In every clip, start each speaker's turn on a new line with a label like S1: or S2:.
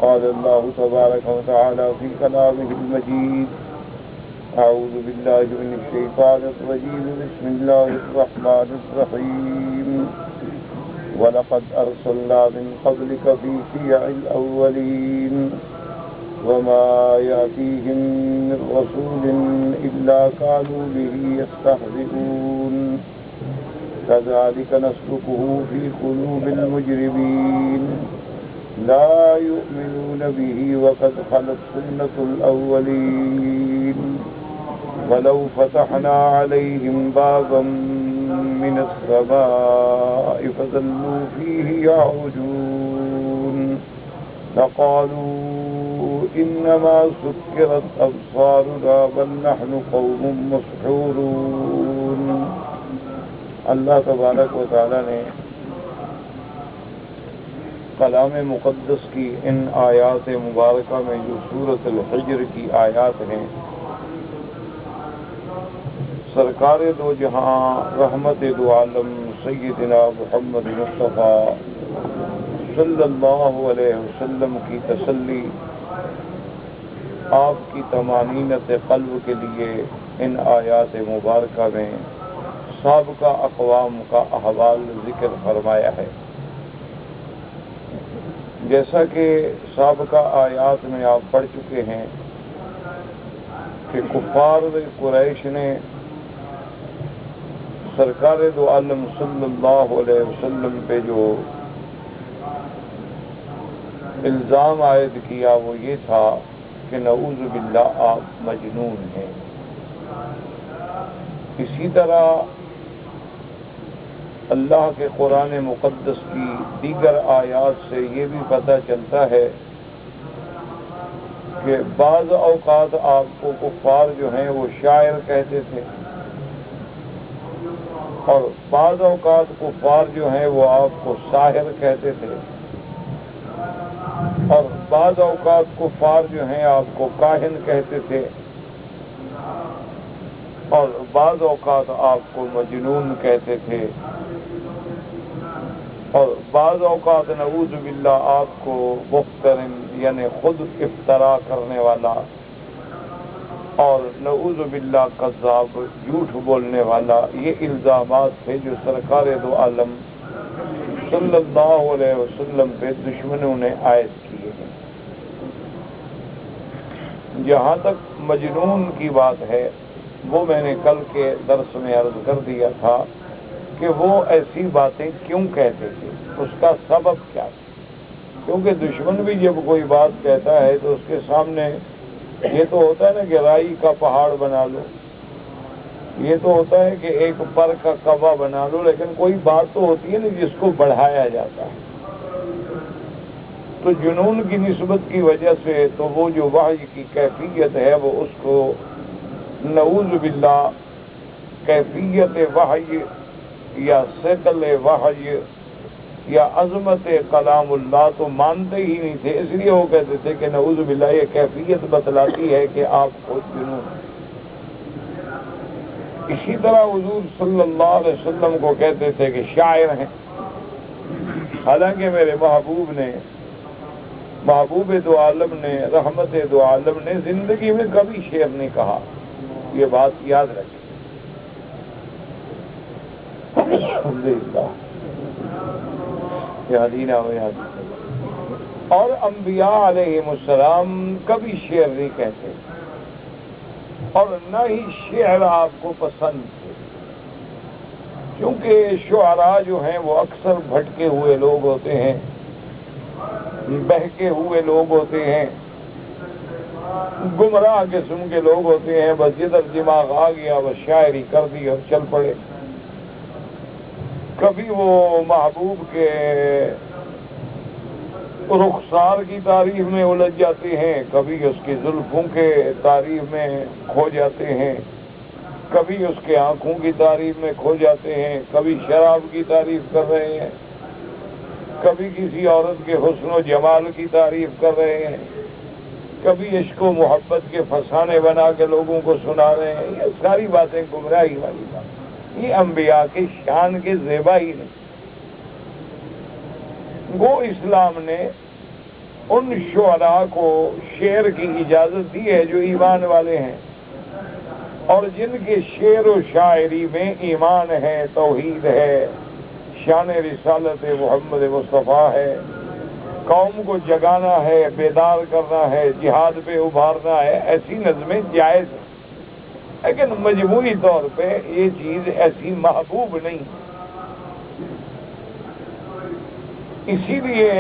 S1: قال الله تبارك وتعالى في كلامه المجيد: أعوذ بالله من الشيطان الرجيم. بسم الله الرحمن الرحيم. ولقد أرسلنا من قبلك في شيع الأولين وما يأتيهم من رسول إلا كانوا به يستهزئون كذلك نسلكه في قلوب المجرمين لا يؤمنون به وقد خلت سنة الأولين ولو فتحنا عليهم بابا من السماء فظلوا فيه يعرجون لقالوا إنما سكرت أبصارنا بل نحن قوم مسحورون. اللہ تبارک و تعالی نے کلام مقدس کی ان آیات مبارکہ میں جو سورۃ الحجر کی آیات ہیں، سرکار دو جہاں رحمت دو عالم سیدنا محمد مصطفیٰ صلی اللہ علیہ وسلم کی تسلی، آپ کی طمانینت قلب کے لیے ان آیات مبارکہ میں سابقہ اقوام کا احوال ذکر فرمایا ہے. جیسا کہ سابقہ آیات میں آپ پڑھ چکے ہیں کہ کفار قریش نے سرکار دو عالم صلی اللہ علیہ وسلم پہ جو الزام عائد کیا وہ یہ تھا کہ نعوذ باللہ آپ مجنون ہیں. اسی طرح اللہ کے قرآن مقدس کی دیگر آیات سے یہ بھی پتہ چلتا ہے کہ بعض اوقات آپ کو کفار جو ہیں وہ شاعر کہتے تھے، اور بعض اوقات کفار جو ہیں وہ آپ کو ساحر کہتے تھے، اور بعض اوقات کفار جو ہیں آپ کو کاہن کہتے تھے، اور بعض اوقات آپ کو مجنون کہتے تھے، اور بعض اوقات نعوذ باللہ آپ کو مفترن یعنی خود افترا کرنے والا، اور نعوذ باللہ کذاب جھوٹ بولنے والا، یہ الزامات تھے جو سرکار دو عالم صلی اللہ علیہ وسلم پہ دشمنوں نے عائد کیے ہیں. جہاں تک مجنون کی بات ہے وہ میں نے کل کے درس میں عرض کر دیا تھا کہ وہ ایسی باتیں کیوں کہتے تھے، اس کا سبب کیا تھا. کیونکہ دشمن بھی جب کوئی بات کہتا ہے تو اس کے سامنے یہ تو ہوتا ہے نا کہ رائی کا پہاڑ بنا لو، یہ تو ہوتا ہے کہ ایک پر کا کعبہ بنا لو، لیکن کوئی بات تو ہوتی ہے نا جس کو بڑھایا جاتا ہے. تو جنون کی نسبت کی وجہ سے تو وہ جو وحی کی کیفیت ہے وہ اس کو نعوذ باللہ کیفیت وحی یا ثقل وحی یا عظمت کلام اللہ تو مانتے ہی نہیں تھے، اس لیے وہ کہتے تھے کہ نعوذ باللہ یہ کیفیت بتلاتی ہے کہ آپ خود جنون. اسی طرح حضور صلی اللہ علیہ وسلم کو کہتے تھے کہ شاعر ہیں، حالانکہ میرے محبوب دو عالم نے رحمت دو عالم نے زندگی میں کبھی شعر نہیں کہا. یہ بات یاد رکھیں. اور انبیاء علیہم السلام کبھی شعر نہیں کہتے، اور نہ ہی شعر آپ کو پسند تھے، کیونکہ شعراء جو ہیں وہ اکثر بھٹکے ہوئے لوگ ہوتے ہیں، بہکے ہوئے لوگ ہوتے ہیں، گمراہ قسم کے لوگ ہوتے ہیں. بس جدھر دماغ آ گیا بس شاعری کر دی اور چل پڑے. کبھی وہ محبوب کے رخسار کی تعریف میں الجھ جاتے ہیں، کبھی اس کی زلفوں کے تعریف میں کھو جاتے ہیں، کبھی اس کے آنکھوں کی تعریف میں کھو جاتے ہیں، کبھی شراب کی تعریف کر رہے ہیں، کبھی کسی عورت کے حسن و جمال کی تعریف کر رہے ہیں، کبھی عشق و محبت کے فسانے بنا کے لوگوں کو سنا رہے ہیں. یہ ساری باتیں گمراہی والی بات، یہ انبیاء کی شان کے زیبا ہی نہیں. وہ اسلام نے ان شعراء کو شعر کی اجازت دی ہے جو ایمان والے ہیں، اور جن کے شعر و شاعری میں ایمان ہے، توحید ہے، شان رسالت محمد مصطفیٰ ہے، قوم کو جگانا ہے، بیدار کرنا ہے، جہاد پہ ابھارنا ہے، ایسی نظمیں جائز ہیں، لیکن مجموعی طور پہ یہ چیز ایسی محبوب نہیں۔ اسی لیے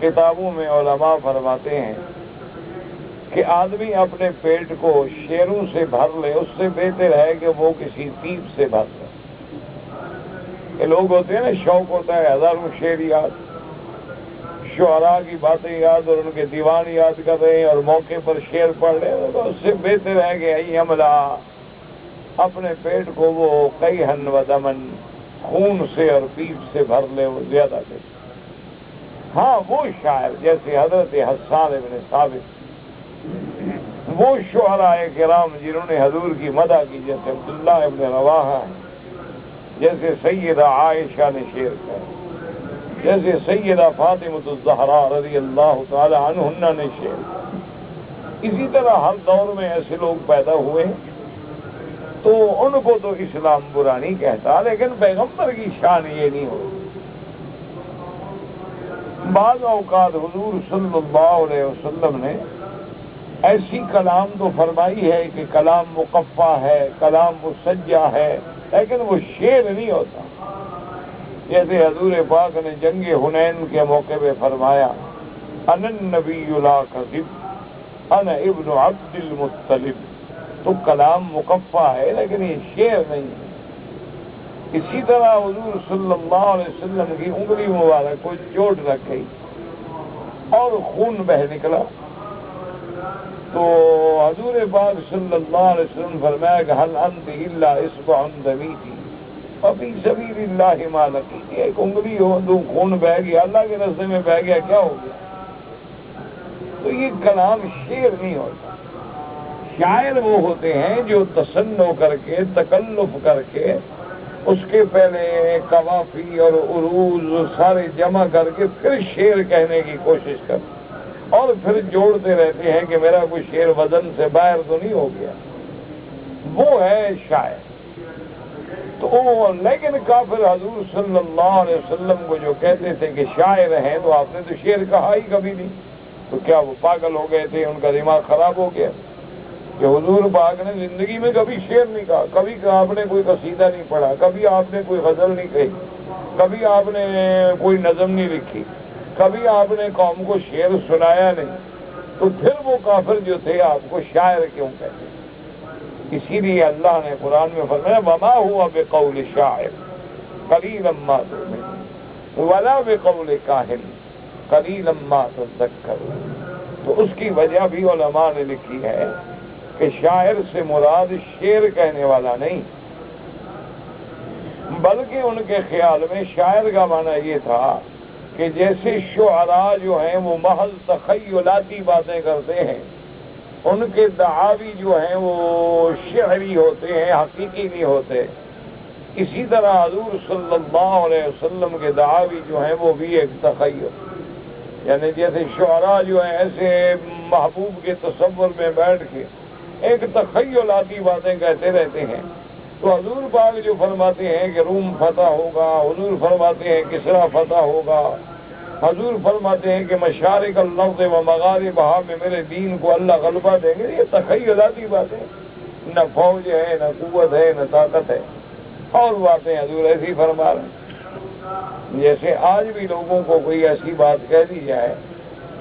S1: کتابوں میں علماء فرماتے ہیں کہ آدمی اپنے پیٹ کو شعروں سے بھر لے، اس سے بہتر ہے کہ وہ کسی طیب سے بھر لے۔ یہ لوگ ہوتے ہیں نا، شوق ہوتا ہے ہزاروں شعر یاد، شعراء کی باتیں یاد اور ان کے دیوان یاد کر رہے ہیں اور موقع پر شعر پڑھ رہے ہیں، تو اس سے بہتر ہے کہ ای عملہ اپنے پیٹ کو وہ قیحن و دمن، خون سے اور پیپ سے بھر لے، وہ زیادہ بہتر۔ ہاں وہ شاعر جیسے حضرت حسان ابن ثابت، وہ شعراء کرام جنہوں نے حضور کی مدح کی، جیسے عبداللہ ابن رواحہ، جیسے سیدہ عائشہ نے شعر کہا، جیسے سیدہ فاطمۃ الزہراء رضی اللہ تعالی عنہن نے شعر۔ اسی طرح ہر دور میں ایسے لوگ پیدا ہوئے ہیں، تو ان کو تو اسلام برا نہیں کہتا، لیکن پیغمبر کی شان یہ نہیں ہوتی۔ بعض اوقات حضور صلی اللہ علیہ وسلم نے ایسی کلام تو فرمائی ہے کہ کلام مقفع ہے، کلام مسجع ہے، لیکن وہ شعر نہیں ہوتا۔ جیسے حضور پاک نے جنگ حنین کے موقع پہ فرمایا، انا النبی لا کذب انا ابن عبد المطلب، تو کلام مقفع ہے لیکن یہ شعر نہیں ہے۔ اسی طرح حضور صلی اللہ علیہ وسلم کی انگلی مبارک کو چوٹ رکھ گئی اور خون بہ نکلا، تو حضور پاک صلی اللہ علیہ وسلم فرمایا کہ حل انت الا اصبع دمیتی وفی سبیل اللہ ما لقیت، ایک انگلی ہو، دو خون بہ گیا، اللہ کے راستے میں بہ گیا، کیا ہو گیا؟ تو یہ کلام شعر نہیں ہوتا۔ شاعر وہ ہوتے ہیں جو تصنع کر کے، تکلف کر کے، اس کے پہلے قوافی اور عروض سارے جمع کر کے پھر شعر کہنے کی کوشش کرتے، اور پھر جوڑتے رہتے ہیں کہ میرا کوئی شعر وزن سے باہر تو نہیں ہو گیا، وہ ہے شاعر۔ تو لیکن کافر حضور صلی اللہ علیہ وسلم کو جو کہتے تھے کہ شاعر ہیں، تو آپ نے تو شعر کہا ہی کبھی نہیں، تو کیا وہ پاگل ہو گئے تھے، ان کا دماغ خراب ہو گیا کہ حضور پاک نے زندگی میں کبھی شعر نہیں کہا، کبھی آپ نے کوئی قصیدہ نہیں پڑھا، کبھی آپ نے کوئی غزل نہیں کہی، کبھی آپ نے کوئی نظم نہیں لکھی، کبھی آپ نے قوم کو شعر سنایا نہیں، تو پھر وہ کافر جو تھے آپ کو شاعر کیوں کہتے؟ اسی لیے اللہ نے قرآن میں فرمایا وما هو بقول شاعر قلیلا ما تؤمنون ولا بقول کاہن قلیلا ما تذکرون۔ تو اس کی وجہ بھی علماء نے لکھی ہے کہ شاعر سے مراد شعر کہنے والا نہیں، بلکہ ان کے خیال میں شاعر کا معنی یہ تھا کہ جیسے شعراء جو ہیں وہ محض تخیلاتی باتیں کرتے ہیں، ان کے دعاوی جو ہیں وہ شعری ہوتے ہیں، حقیقی نہیں ہوتے، اسی طرح حضور صلی اللہ علیہ وسلم کے دعاوی جو ہیں وہ بھی ایک تخیل، یعنی جیسے شعراء جو ہیں ایسے محبوب کے تصور میں بیٹھ کے ایک تخیلاتی باتیں کہتے رہتے ہیں، تو حضور پاک جو فرماتے ہیں کہ روم فتح ہوگا، حضور فرماتے ہیں کسرا فتح ہوگا، حضور فرماتے ہیں کہ مشارق الارض و مغاربہا میں میرے دین کو اللہ غلبہ دیں گے، یہ تخیلاتی باتیں، نہ فوج ہے، نہ قوت ہے، نہ طاقت ہے، اور باتیں حضور ایسی فرما رہے ہیں۔ جیسے آج بھی لوگوں کو کوئی ایسی بات کہہ دی جائے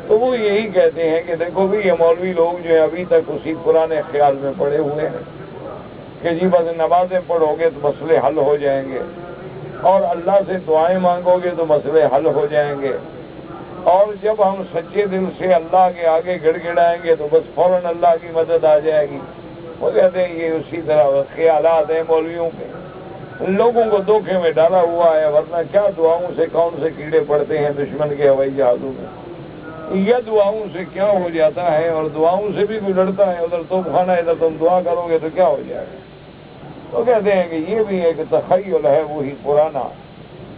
S1: تو وہ یہی کہتے ہیں کہ دیکھو بھی یہ مولوی لوگ جو ہیں ابھی تک اسی پرانے خیال میں پڑے ہوئے ہیں کہ جی بس نمازیں پڑھو گے تو مسئلے حل ہو جائیں گے، اور اللہ سے دعائیں مانگو گے تو مسئلے حل ہو جائیں گے، اور جب ہم سچے دل سے اللہ کے آگے گڑ گڑائیں گے تو بس فوراً اللہ کی مدد آ جائے گی۔ وہ کہتے ہیں یہ اسی طرح خیالات ہیں مولویوں کے، لوگوں کو دھوکے میں ڈالا ہوا ہے، ورنہ کیا دعاؤں سے کون سے کیڑے پڑتے ہیں دشمن کے ہوائی جہازوں میں، یہ دعاؤں سے کیا ہو جاتا ہے، اور دعاؤں سے بھی کوئی لڑتا ہے، ادھر توپ خانہ ادھر تم دعا کرو گے تو کیا ہو جائے گا۔ تو کہتے ہیں کہ یہ بھی ایک تخیل ہے وہی پرانا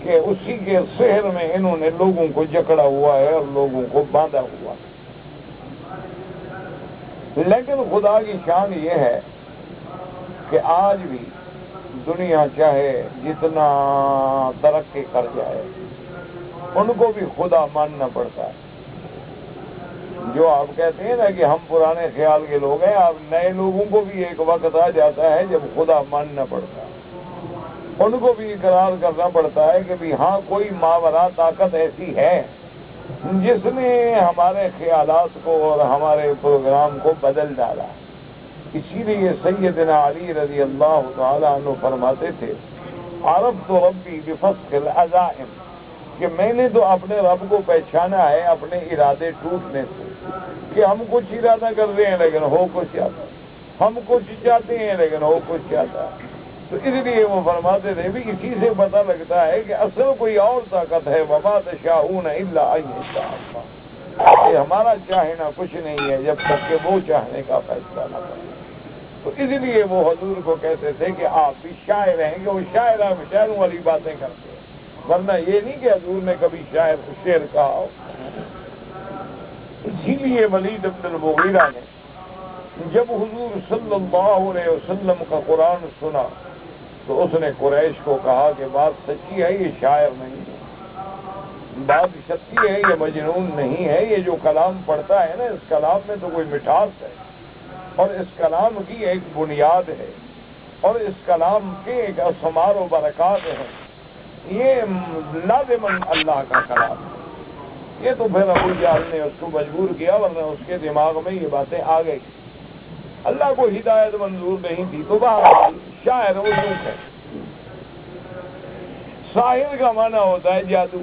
S1: کہ اسی کے سحر میں انہوں نے لوگوں کو جکڑا ہوا ہے اور لوگوں کو باندھا ہوا ہے۔ لیکن خدا کی شان یہ ہے کہ آج بھی دنیا چاہے جتنا ترقی کر جائے ان کو بھی خدا ماننا پڑتا ہے۔ جو آپ کہتے ہیں نا کہ ہم پرانے خیال کے لوگ ہیں، آپ نئے لوگوں کو بھی ایک وقت آ جاتا ہے جب خدا ماننا پڑتا ہے، ان کو بھی اقرار کرنا پڑتا ہے کہ بھی ہاں کوئی ماورا طاقت ایسی ہے جس نے ہمارے خیالات کو اور ہمارے پروگرام کو بدل ڈالا۔ اسی لیے سیدنا علی رضی اللہ تعالیٰ عنہ فرماتے تھے، عرفت ربی بفسخ العزائم، کہ میں نے تو اپنے رب کو پہچانا ہے اپنے ارادے ٹوٹنے سے، کہ ہم کچھ ارادہ کر رہے ہیں لیکن ہو کچھ جاتا ہے، ہم کچھ چاہتے ہیں لیکن ہو کچھ جاتا ہے۔ تو اس لیے وہ فرماتے تھے بھی اسی سے پتہ لگتا ہے کہ اصل کوئی اور طاقت ہے، وما تشاءون الا ان یشاء اللہ، کہ ہمارا چاہنا کچھ نہیں ہے جب تک کہ وہ چاہنے کا فیصلہ نہ کرے۔ تو اس لیے وہ حضور کو کہتے تھے کہ آپ بھی شاعر ہیں، کہ وہ شاعروں والی باتیں کرتے ہیں، ورنہ یہ نہیں کہ حضور نے کبھی شعر کہا ہو۔ اسی لیے ولید بن المغیرہ نے جب حضور صلی اللہ علیہ وسلم کا قرآن سنا تو اس نے قریش کو کہا کہ بات سچی ہے، یہ شاعر نہیں ہے، بات سچی ہے، یہ مجنون نہیں ہے، یہ جو کلام پڑھتا ہے نا اس کلام میں تو کوئی مٹھاس ہے، اور اس کلام کی ایک بنیاد ہے، اور اس کلام کے ایک اسمار و برکات ہیں، یہ لازماً اللہ کا کلام ہے۔ یہ تو پھر ابو جہل نے اس کو مجبور کیا، ورنہ اس کے دماغ میں یہ باتیں آ گئی۔ اللہ کو ہدایت منظور نہیں تھی، تو بہرحال شاعر اردو ہے۔ ساحر کا معنی ہوتا ہے جادو،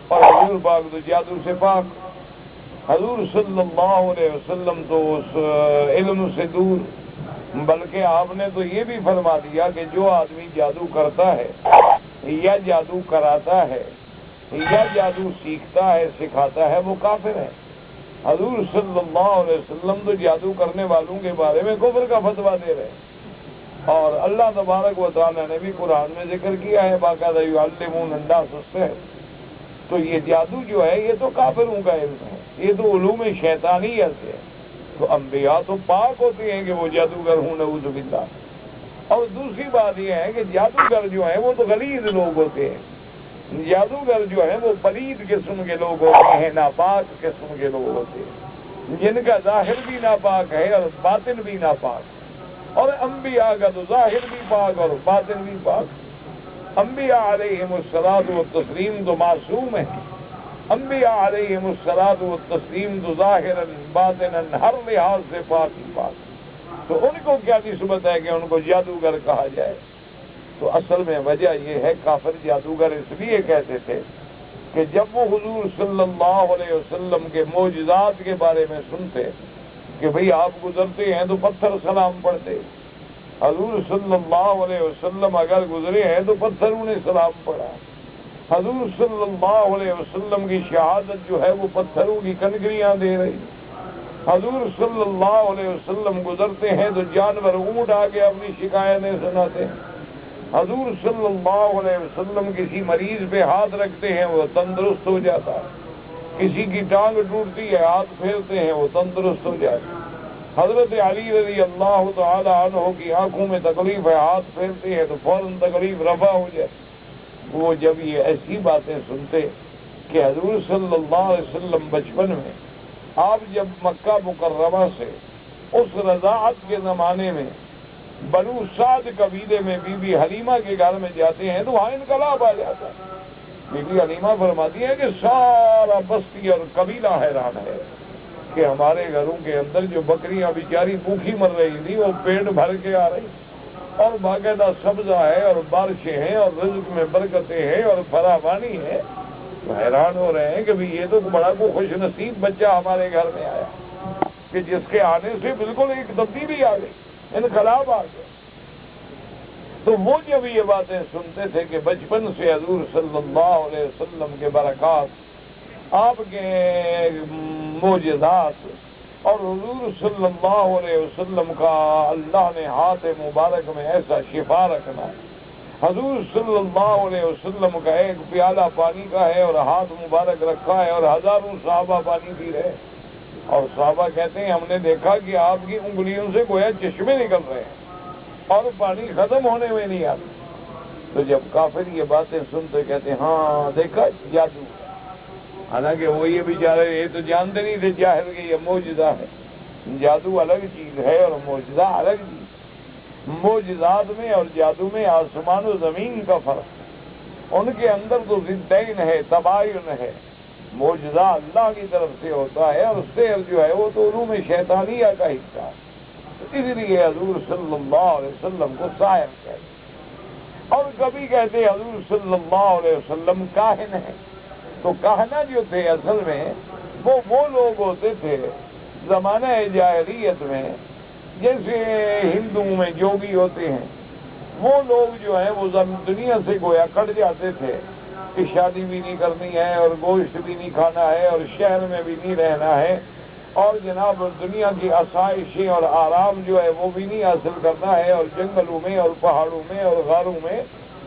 S1: اور حضور پاک تو جادو سے پاک۔ حضور صلی اللہ علیہ وسلم تو اس علم سے دور، بلکہ آپ نے تو یہ بھی فرما دیا کہ جو آدمی جادو کرتا ہے یا جادو کراتا ہے یا جادو سیکھتا ہے سکھاتا ہے وہ کافر ہے۔ حضور صلی اللہ علیہ وسلم تو جادو کرنے والوں کے بارے میں کفر کا فتویٰ دے رہے ہیں، اور اللہ تبارک و تعالیٰ نے بھی قرآن میں ذکر کیا ہے باقاعدہ یعلمون الناس السحر۔ تو یہ جادو جو ہے یہ تو کافروں کا علم ہے، یہ تو علوم شیطانیت ہے۔ تو انبیاء تو پاک ہوتے ہیں کہ وہ جادوگر ہوں، نعوذ باللہ۔ اور دوسری بات یہ ہے کہ جادوگر جو ہیں وہ تو غلیظ لوگ ہوتے ہیں، جادوگر جو ہیں وہ پلید قسم کے لوگ ہوتے ہیں، ناپاک قسم کے لوگ ہوتے ہیں، جن کا ظاہر بھی ناپاک ہے اور باطن بھی ناپاک۔ اور انبیاء کا تو ظاہر بھی پاک اور باطن بھی پاک۔ انبیاء علیہم الصلاۃ والتسلیم تو معصوم ہیں، انبیاء علیہم الصلاۃ والتسلیم تو ظاہراً باطناً ہر لحاظ سے پاک ہی پاک۔ تو ان کو کیا نسبت ہے کہ ان کو جادوگر کہا جائے؟ تو اصل میں وجہ یہ ہے، کافر جادوگر اس لیے کہتے تھے کہ جب وہ حضور صلی اللہ علیہ وسلم کے معجزات کے بارے میں سنتے کہ بھئی آپ گزرتے ہیں تو پتھر سلام پڑھتے، حضور صلی اللہ علیہ وسلم اگر گزرے ہیں تو پتھروں نے سلام پڑھا، حضور صلی اللہ علیہ وسلم کی شہادت جو ہے وہ پتھروں کی کنکریاں دے رہی، حضور صلی اللہ علیہ وسلم گزرتے ہیں تو جانور اونٹ آ کے اپنی شکایتیں سناتے ہیں، حضور صلی اللہ علیہ وسلم کسی مریض پہ ہاتھ رکھتے ہیں وہ تندرست ہو جاتا ہے، کسی کی ٹانگ ٹوٹتی ہے ہاتھ پھیرتے ہیں وہ تندرست ہو جاتا ہے، حضرت علی رضی اللہ تعالی عنہ کی آنکھوں میں تکلیف ہے ہاتھ پھیرتے ہیں تو فوراً تکلیف رفع ہو جاتی۔ وہ جب یہ ایسی باتیں سنتے کہ حضور صلی اللہ علیہ وسلم بچپن میں آپ جب مکہ مکرمہ سے اس رضاعت کے زمانے میں بنو سعد قبیلے میں بی بی حلیمہ کے گھر میں جاتے ہیں تو وہاں انقلاب آ جاتا ہے۔ بی بی حلیمہ فرماتی ہے کہ سارا بستی اور قبیلہ حیران ہے کہ ہمارے گھروں کے اندر جو بکریاں بیچاری بھوکھی مر رہی تھی وہ پیٹ بھر کے آ رہی، اور باقاعدہ سبزہ ہے اور بارشیں ہیں اور رزق میں برکتیں ہیں اور فراوانی ہے، تو حیران ہو رہے ہیں کہ بھی یہ تو بڑا کو خوش نصیب بچہ ہمارے گھر میں آیا کہ جس کے آنے سے بالکل ایک تبدیلی آ گئی، انقلاب آ گیا۔ تو وہ جب یہ باتیں سنتے تھے کہ بچپن سے حضور صلی اللہ علیہ وسلم کے برکات، آپ کے معجزات، اور حضور صلی اللہ علیہ وسلم کا اللہ نے ہاتھ مبارک میں ایسا شفا رکھنا، حضور صلی اللہ علیہ وسلم کا ایک پیالہ پانی کا ہے اور ہاتھ مبارک رکھا ہے اور ہزاروں صحابہ پانی پی رہے ہیں، اور صحابہ کہتے ہیں ہم نے دیکھا کہ آپ کی انگلیوں سے گویا چشمے نکل رہے ہیں اور پانی ختم ہونے میں نہیں آتا۔ تو جب کافر یہ باتیں سنتے کہتے ہیں ہاں دیکھا جادو، حالانکہ وہ یہ بیچارے یہ تو جانتے نہیں تھے ظاہر کہ یہ معجزہ ہے۔ جادو الگ چیز ہے اور معجزہ الگ چیز۔ معجزات میں اور جادو میں آسمان و زمین کا فرق، ان کے اندر تو ضدین ہے، تباین ہے۔ معجزہ اللہ کی طرف سے ہوتا ہے اور سحر جو ہے وہ تو علوم شیطانیہ کا حصہ ہے۔ اس لیے حضور صلی اللہ علیہ وسلم کو ساحر کہتے ہیں، اور کبھی کہتے حضور صلی اللہ علیہ وسلم کاہن ہیں۔ تو کہنا جو تھے اصل میں وہ لوگ ہوتے تھے زمانہ جاہلیت میں، جیسے ہندوؤں میں جوگی ہوتے ہیں، وہ لوگ جو ہیں وہ دنیا سے گویا کٹ جاتے تھے کہ شادی بھی نہیں کرنی ہے اور گوشت بھی نہیں کھانا ہے اور شہر میں بھی نہیں رہنا ہے، اور جناب دنیا کی آسائشیں اور آرام جو ہے وہ بھی نہیں حاصل کرنا ہے، اور جنگلوں میں اور پہاڑوں میں اور غاروں میں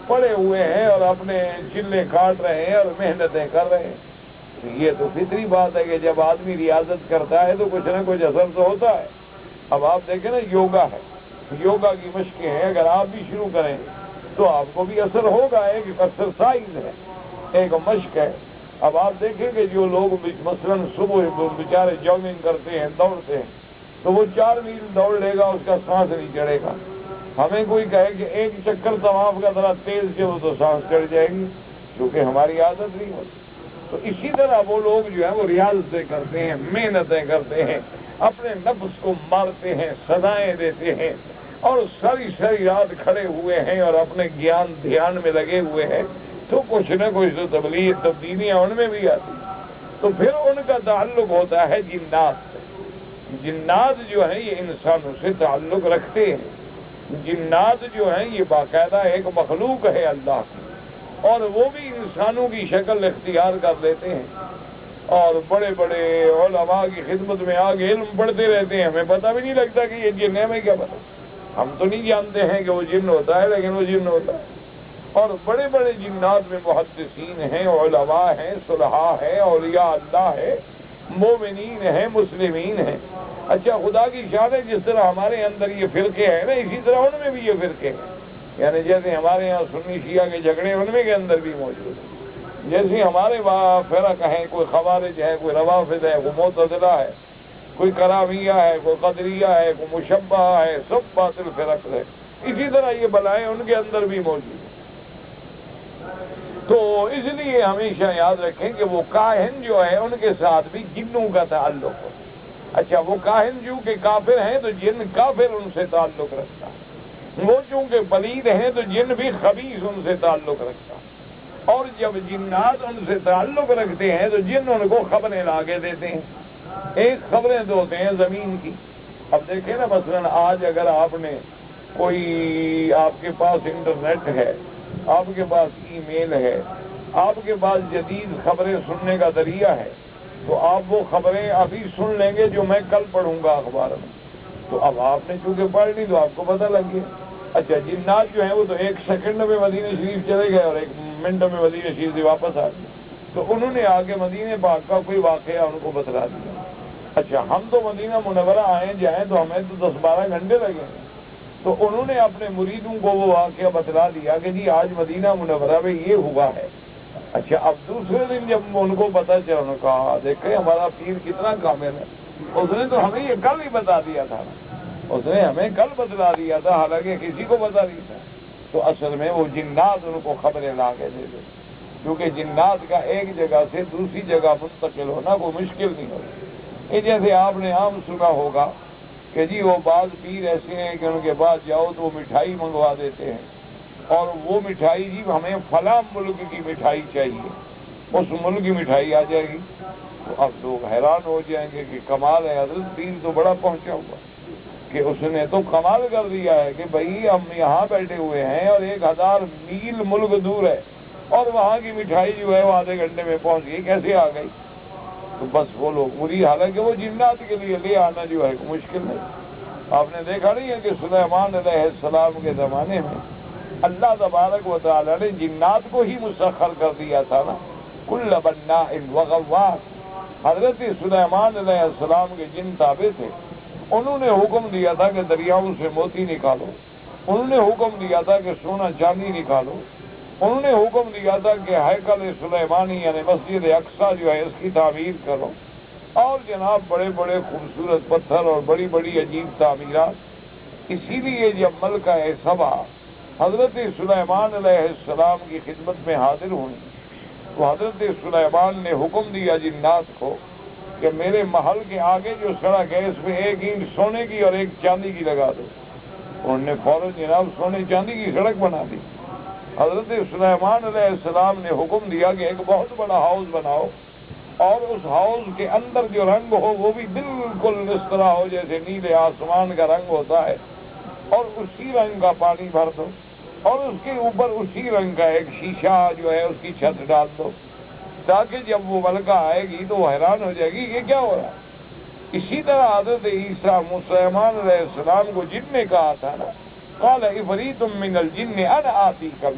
S1: پڑے ہوئے ہیں اور اپنے چلے کاٹ رہے ہیں اور محنتیں کر رہے ہیں۔ یہ تو فطری بات ہے کہ جب آدمی ریاضت کرتا ہے تو کچھ نہ کچھ اثر تو ہوتا ہے۔ اب آپ دیکھیں نا یوگا ہے، یوگا کی مشقیں ہیں، اگر آپ بھی شروع کریں تو آپ کو بھی اثر ہوگا، ایک ایکسرسائز ہے، ایک مشق ہے۔ اب آپ دیکھیں کہ جو لوگ مثلاً صبح بیچارے جاگنگ کرتے ہیں، دوڑتے ہیں، تو وہ 4 میل دوڑ لے گا، اس کا سانس نہیں چڑھے گا۔ ہمیں کوئی کہے کہ ایک چکر طواف کا ذرا تیز چلو تو سانس چڑھ جائے گی، کیونکہ ہماری عادت نہیں ہوتی۔ تو اسی طرح وہ لوگ جو ہیں وہ ریاضتیں کرتے ہیں، محنتیں کرتے ہیں، اپنے نفس کو مارتے ہیں، سزائیں دیتے ہیں، اور ساری رات کھڑے ہوئے ہیں اور اپنے گیان دھیان میں لگے ہوئے ہیں، تو کچھ نہ کچھ تو تبدیلیاں ان میں بھی آتی۔ تو پھر ان کا تعلق ہوتا ہے جنات سے۔ جنات جو ہیں یہ انسانوں سے تعلق رکھتے ہیں۔ جنات جو ہیں یہ باقاعدہ ایک مخلوق ہے اللہ کی، اور وہ بھی انسانوں کی شکل اختیار کر لیتے ہیں، اور بڑے بڑے علماء کی خدمت میں آگے علم پڑھتے رہتے ہیں، ہمیں پتہ بھی نہیں لگتا کہ یہ جن ہے، ہمیں کیا پتہ، ہم تو نہیں جانتے ہیں کہ وہ جن ہوتا ہے، لیکن وہ جن ہوتا ہے۔ اور بڑے بڑے جنات میں محدثین ہیں، علماء ہیں، صلحاء ہیں، اولیاء اللہ ہے، مومنین ہیں، مسلمین ہیں۔ اچھا خدا کی شان ہے، جس طرح ہمارے اندر یہ فرقے ہیں نا، اسی طرح ان میں بھی یہ فرقے ہیں، یعنی جیسے ہمارے یہاں سنی شیعہ کے جھگڑے ان میں کے اندر بھی موجود ہیں، جیسے ہمارے فرق ہیں، کوئی خوارج ہے، کوئی روافض ہے، کوئی معتزلہ ہے، کوئی کرامیہ ہے، کوئی قدریہ ہے، کوئی مشبہ ہے، سب باطل فرق ہے، اسی طرح یہ بلائیں ان کے اندر بھی موجود ہیں۔ تو اس لیے ہمیشہ یاد رکھیں کہ وہ کاہن جو ہے ان کے ساتھ بھی جنوں کا تعلق ہو۔ اچھا وہ کاہن چونکہ کافر ہیں تو جن کافر ان سے تعلق رکھتا ہے، وہ چونکہ پلید ہیں تو جن بھی خبیث ان سے تعلق رکھتا ہے، اور جب جنات ان سے تعلق رکھتے ہیں تو جن ان کو خبریں لا کے دیتے ہیں۔ ایک خبریں تو ہوتے ہیں زمین کی۔ اب دیکھیں نا مثلاً آج اگر آپ نے کوئی، آپ کے پاس انٹرنیٹ ہے، آپ کے پاس ای میل ہے، آپ کے پاس جدید خبریں سننے کا ذریعہ ہے، تو آپ وہ خبریں ابھی سن لیں گے جو میں کل پڑھوں گا اخبار میں، تو اب آپ نے چونکہ پڑھ لی تو آپ کو پتہ لگ گیا۔ اچھا جنات جو ہیں وہ تو 1 سیکنڈ میں مدینہ شریف چلے گئے اور 1 منٹ میں مدینہ شریف سے واپس آ گئے، تو انہوں نے آگے مدینہ پاک کا کوئی واقعہ ان کو بتلا دیا۔ اچھا ہم تو مدینہ منورہ آئے جائیں تو ہمیں تو 10-12 گھنٹے لگیں گے، تو انہوں نے اپنے مریدوں کو وہ واقعہ بتلا دیا کہ جی آج مدینہ منورہ میں یہ ہوا ہے۔ اچھا اب دوسرے دن جب ان کو پتہ چلا، انہوں نے کہا دیکھیں ہمارا پیر کتنا کامل ہے، اس نے تو ہمیں یہ کل ہی بتا دیا تھا، اس نے ہمیں کل بتلا دیا تھا، حالانکہ کسی کو بتا نہیں تھا۔ تو اصل میں وہ جنات ان کو خبریں لا کے دے دیتے، کیونکہ جنات کا ایک جگہ سے دوسری جگہ منتقل ہونا کوئی مشکل نہیں ہوتی۔ یہ جیسے آپ نے عام سنا ہوگا کہ جی وہ بعض پیر ایسے ہیں کہ ان کے پاس جاؤ تو وہ مٹھائی منگوا دیتے ہیں، اور وہ مٹھائی جی ہمیں فلاں ملک کی مٹھائی چاہیے، اس ملک کی مٹھائی آ جائے گی۔ تو اب لوگ حیران ہو جائیں گے کہ کمال ہے، حضرت پیر تو بڑا پہنچا ہوا کہ اس نے تو کمال کر دیا ہے کہ بھائی ہم یہاں بیٹھے ہوئے ہیں اور 1000 میل ملک دور ہے اور وہاں کی مٹھائی جو ہے وہ آدھے گھنٹے میں پہنچ گئی، کیسے آ گئی؟ تو بس وہ لوگ مری، حالانکہ وہ جنات کے لیے لے آنا جو ہے مشکل نہیں۔ آپ نے دیکھا نہیں ہے کہ سلیمان علیہ السلام کے زمانے میں اللہ تبارک و تعالیٰ نے جنات کو ہی مسخر کر دیا تھا نا، کل بناء وغواص۔ حضرت سلیمان علیہ السلام کے جن تابع تھے، انہوں نے حکم دیا تھا کہ دریاؤں سے موتی نکالو، انہوں نے حکم دیا تھا کہ سونا چاندی نکالو، انہوں نے حکم دیا تھا کہ ہیکل سلیمانی یعنی مسجد اقصی جو ہے اس کی تعمیر کرو، اور جناب بڑے بڑے خوبصورت پتھر اور بڑی بڑی عجیب تعمیرات۔ اسی لیے جب ملکہ سبا حضرت سلیمان علیہ السلام کی خدمت میں حاضر ہوئی تو حضرت سلیمان نے حکم دیا جنات کو کہ میرے محل کے آگے جو سڑک ہے اس میں ایک اینٹ سونے کی اور ایک چاندی کی لگا دو۔ انہوں نے فوراً جناب سونے چاندی کی سڑک بنا دی۔ حضرت سلیمان علیہ السلام نے حکم دیا کہ ایک بہت بڑا ہاؤس بناؤ، اور اس ہاؤس کے اندر جو رنگ ہو وہ بھی بالکل اس طرح ہو جیسے نیلے آسمان کا رنگ ہوتا ہے، اور اسی رنگ کا پانی بھر دو، اور اس کے اوپر اسی رنگ کا ایک شیشہ جو ہے اس کی چھت ڈال دو، تاکہ جب وہ ملکہ آئے گی تو وہ حیران ہو جائے گی کہ کیا ہو رہا ہے۔ اسی طرح حضرت عیسیٰ سلیمان علیہ السلام کو جن نے کہا تھا نا، قال عفریت من الجن انا آتیک بہ،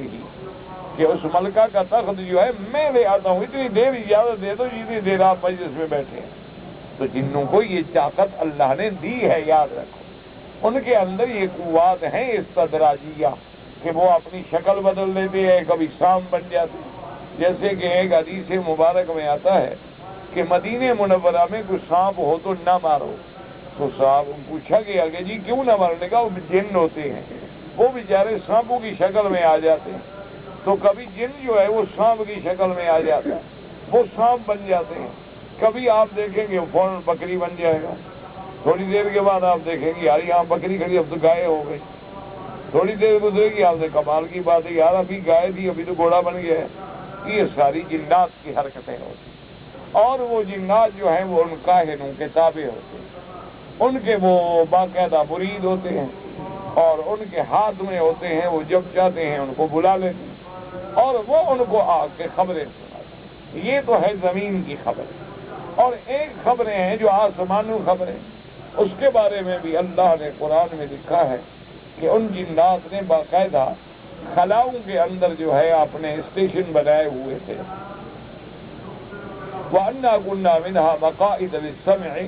S1: کہ اس ملکہ کا تخت جو ہے میں لے آتا ہوں، اتنی دیر اجازت دے دو جتنی دیر آپ مجلس میں بیٹھے ہیں۔ تو جنوں کو یہ طاقت اللہ نے دی ہے، یاد رکھو، ان کے اندر یہ قوات ہیں استدراجیہ کہ وہ اپنی شکل بدل لیتے ہیں، کبھی سانپ بن جاتے ہیں۔ جیسے کہ ایک حدیث مبارک میں آتا ہے کہ مدینہ منورہ میں کوئی سانپ ہو تو نہ مارو، تو صاحب پوچھا گیا کہ جی کیوں نہ مارنے کا؟ وہ جن ہوتے ہیں، وہ بیچارے سانپوں کی شکل میں آ جاتے ہیں، تو کبھی جن جو ہے وہ سانپ کی شکل میں آ جاتا ہے، وہ سانپ بن جاتے ہیں، کبھی آپ دیکھیں گے فوراً بکری بن جائے گا، تھوڑی دیر کے بعد آپ دیکھیں گے یار یہاں بکری کھڑی اب تو گائے ہو گئی، تھوڑی دیر گزرے گی آپ سے کمال کی بات ہے یار ابھی گائے تھی ابھی تو گھوڑا بن گیا ہے۔ یہ ساری جنات کی حرکتیں ہوتی ہیں، اور وہ جنات جو ہیں وہ ان کاہنوں کے تابع ہوتے ہیں، ان کے وہ باقاعدہ مرید ہوتے ہیں، اور ان کے ہاتھ میں ہوتے ہیں، وہ جب چاہتے ہیں ان کو بلا لیتے ہیں اور وہ ان کو آ کے خبریں سناتے ہیں۔ یہ تو ہے زمین کی خبر، اور ایک خبریں ہیں جو آسمانوں خبریں، اس کے بارے میں بھی اللہ نے قرآن میں لکھا ہے کہ ان جنات نے باقاعدہ خلاؤں کے اندر جو ہے اپنے اسٹیشن بنائے ہوئے تھے۔ وَأَنَّا كُنَّا مِنْهَا مَقَاعِدَ لِلسَّمْعِ،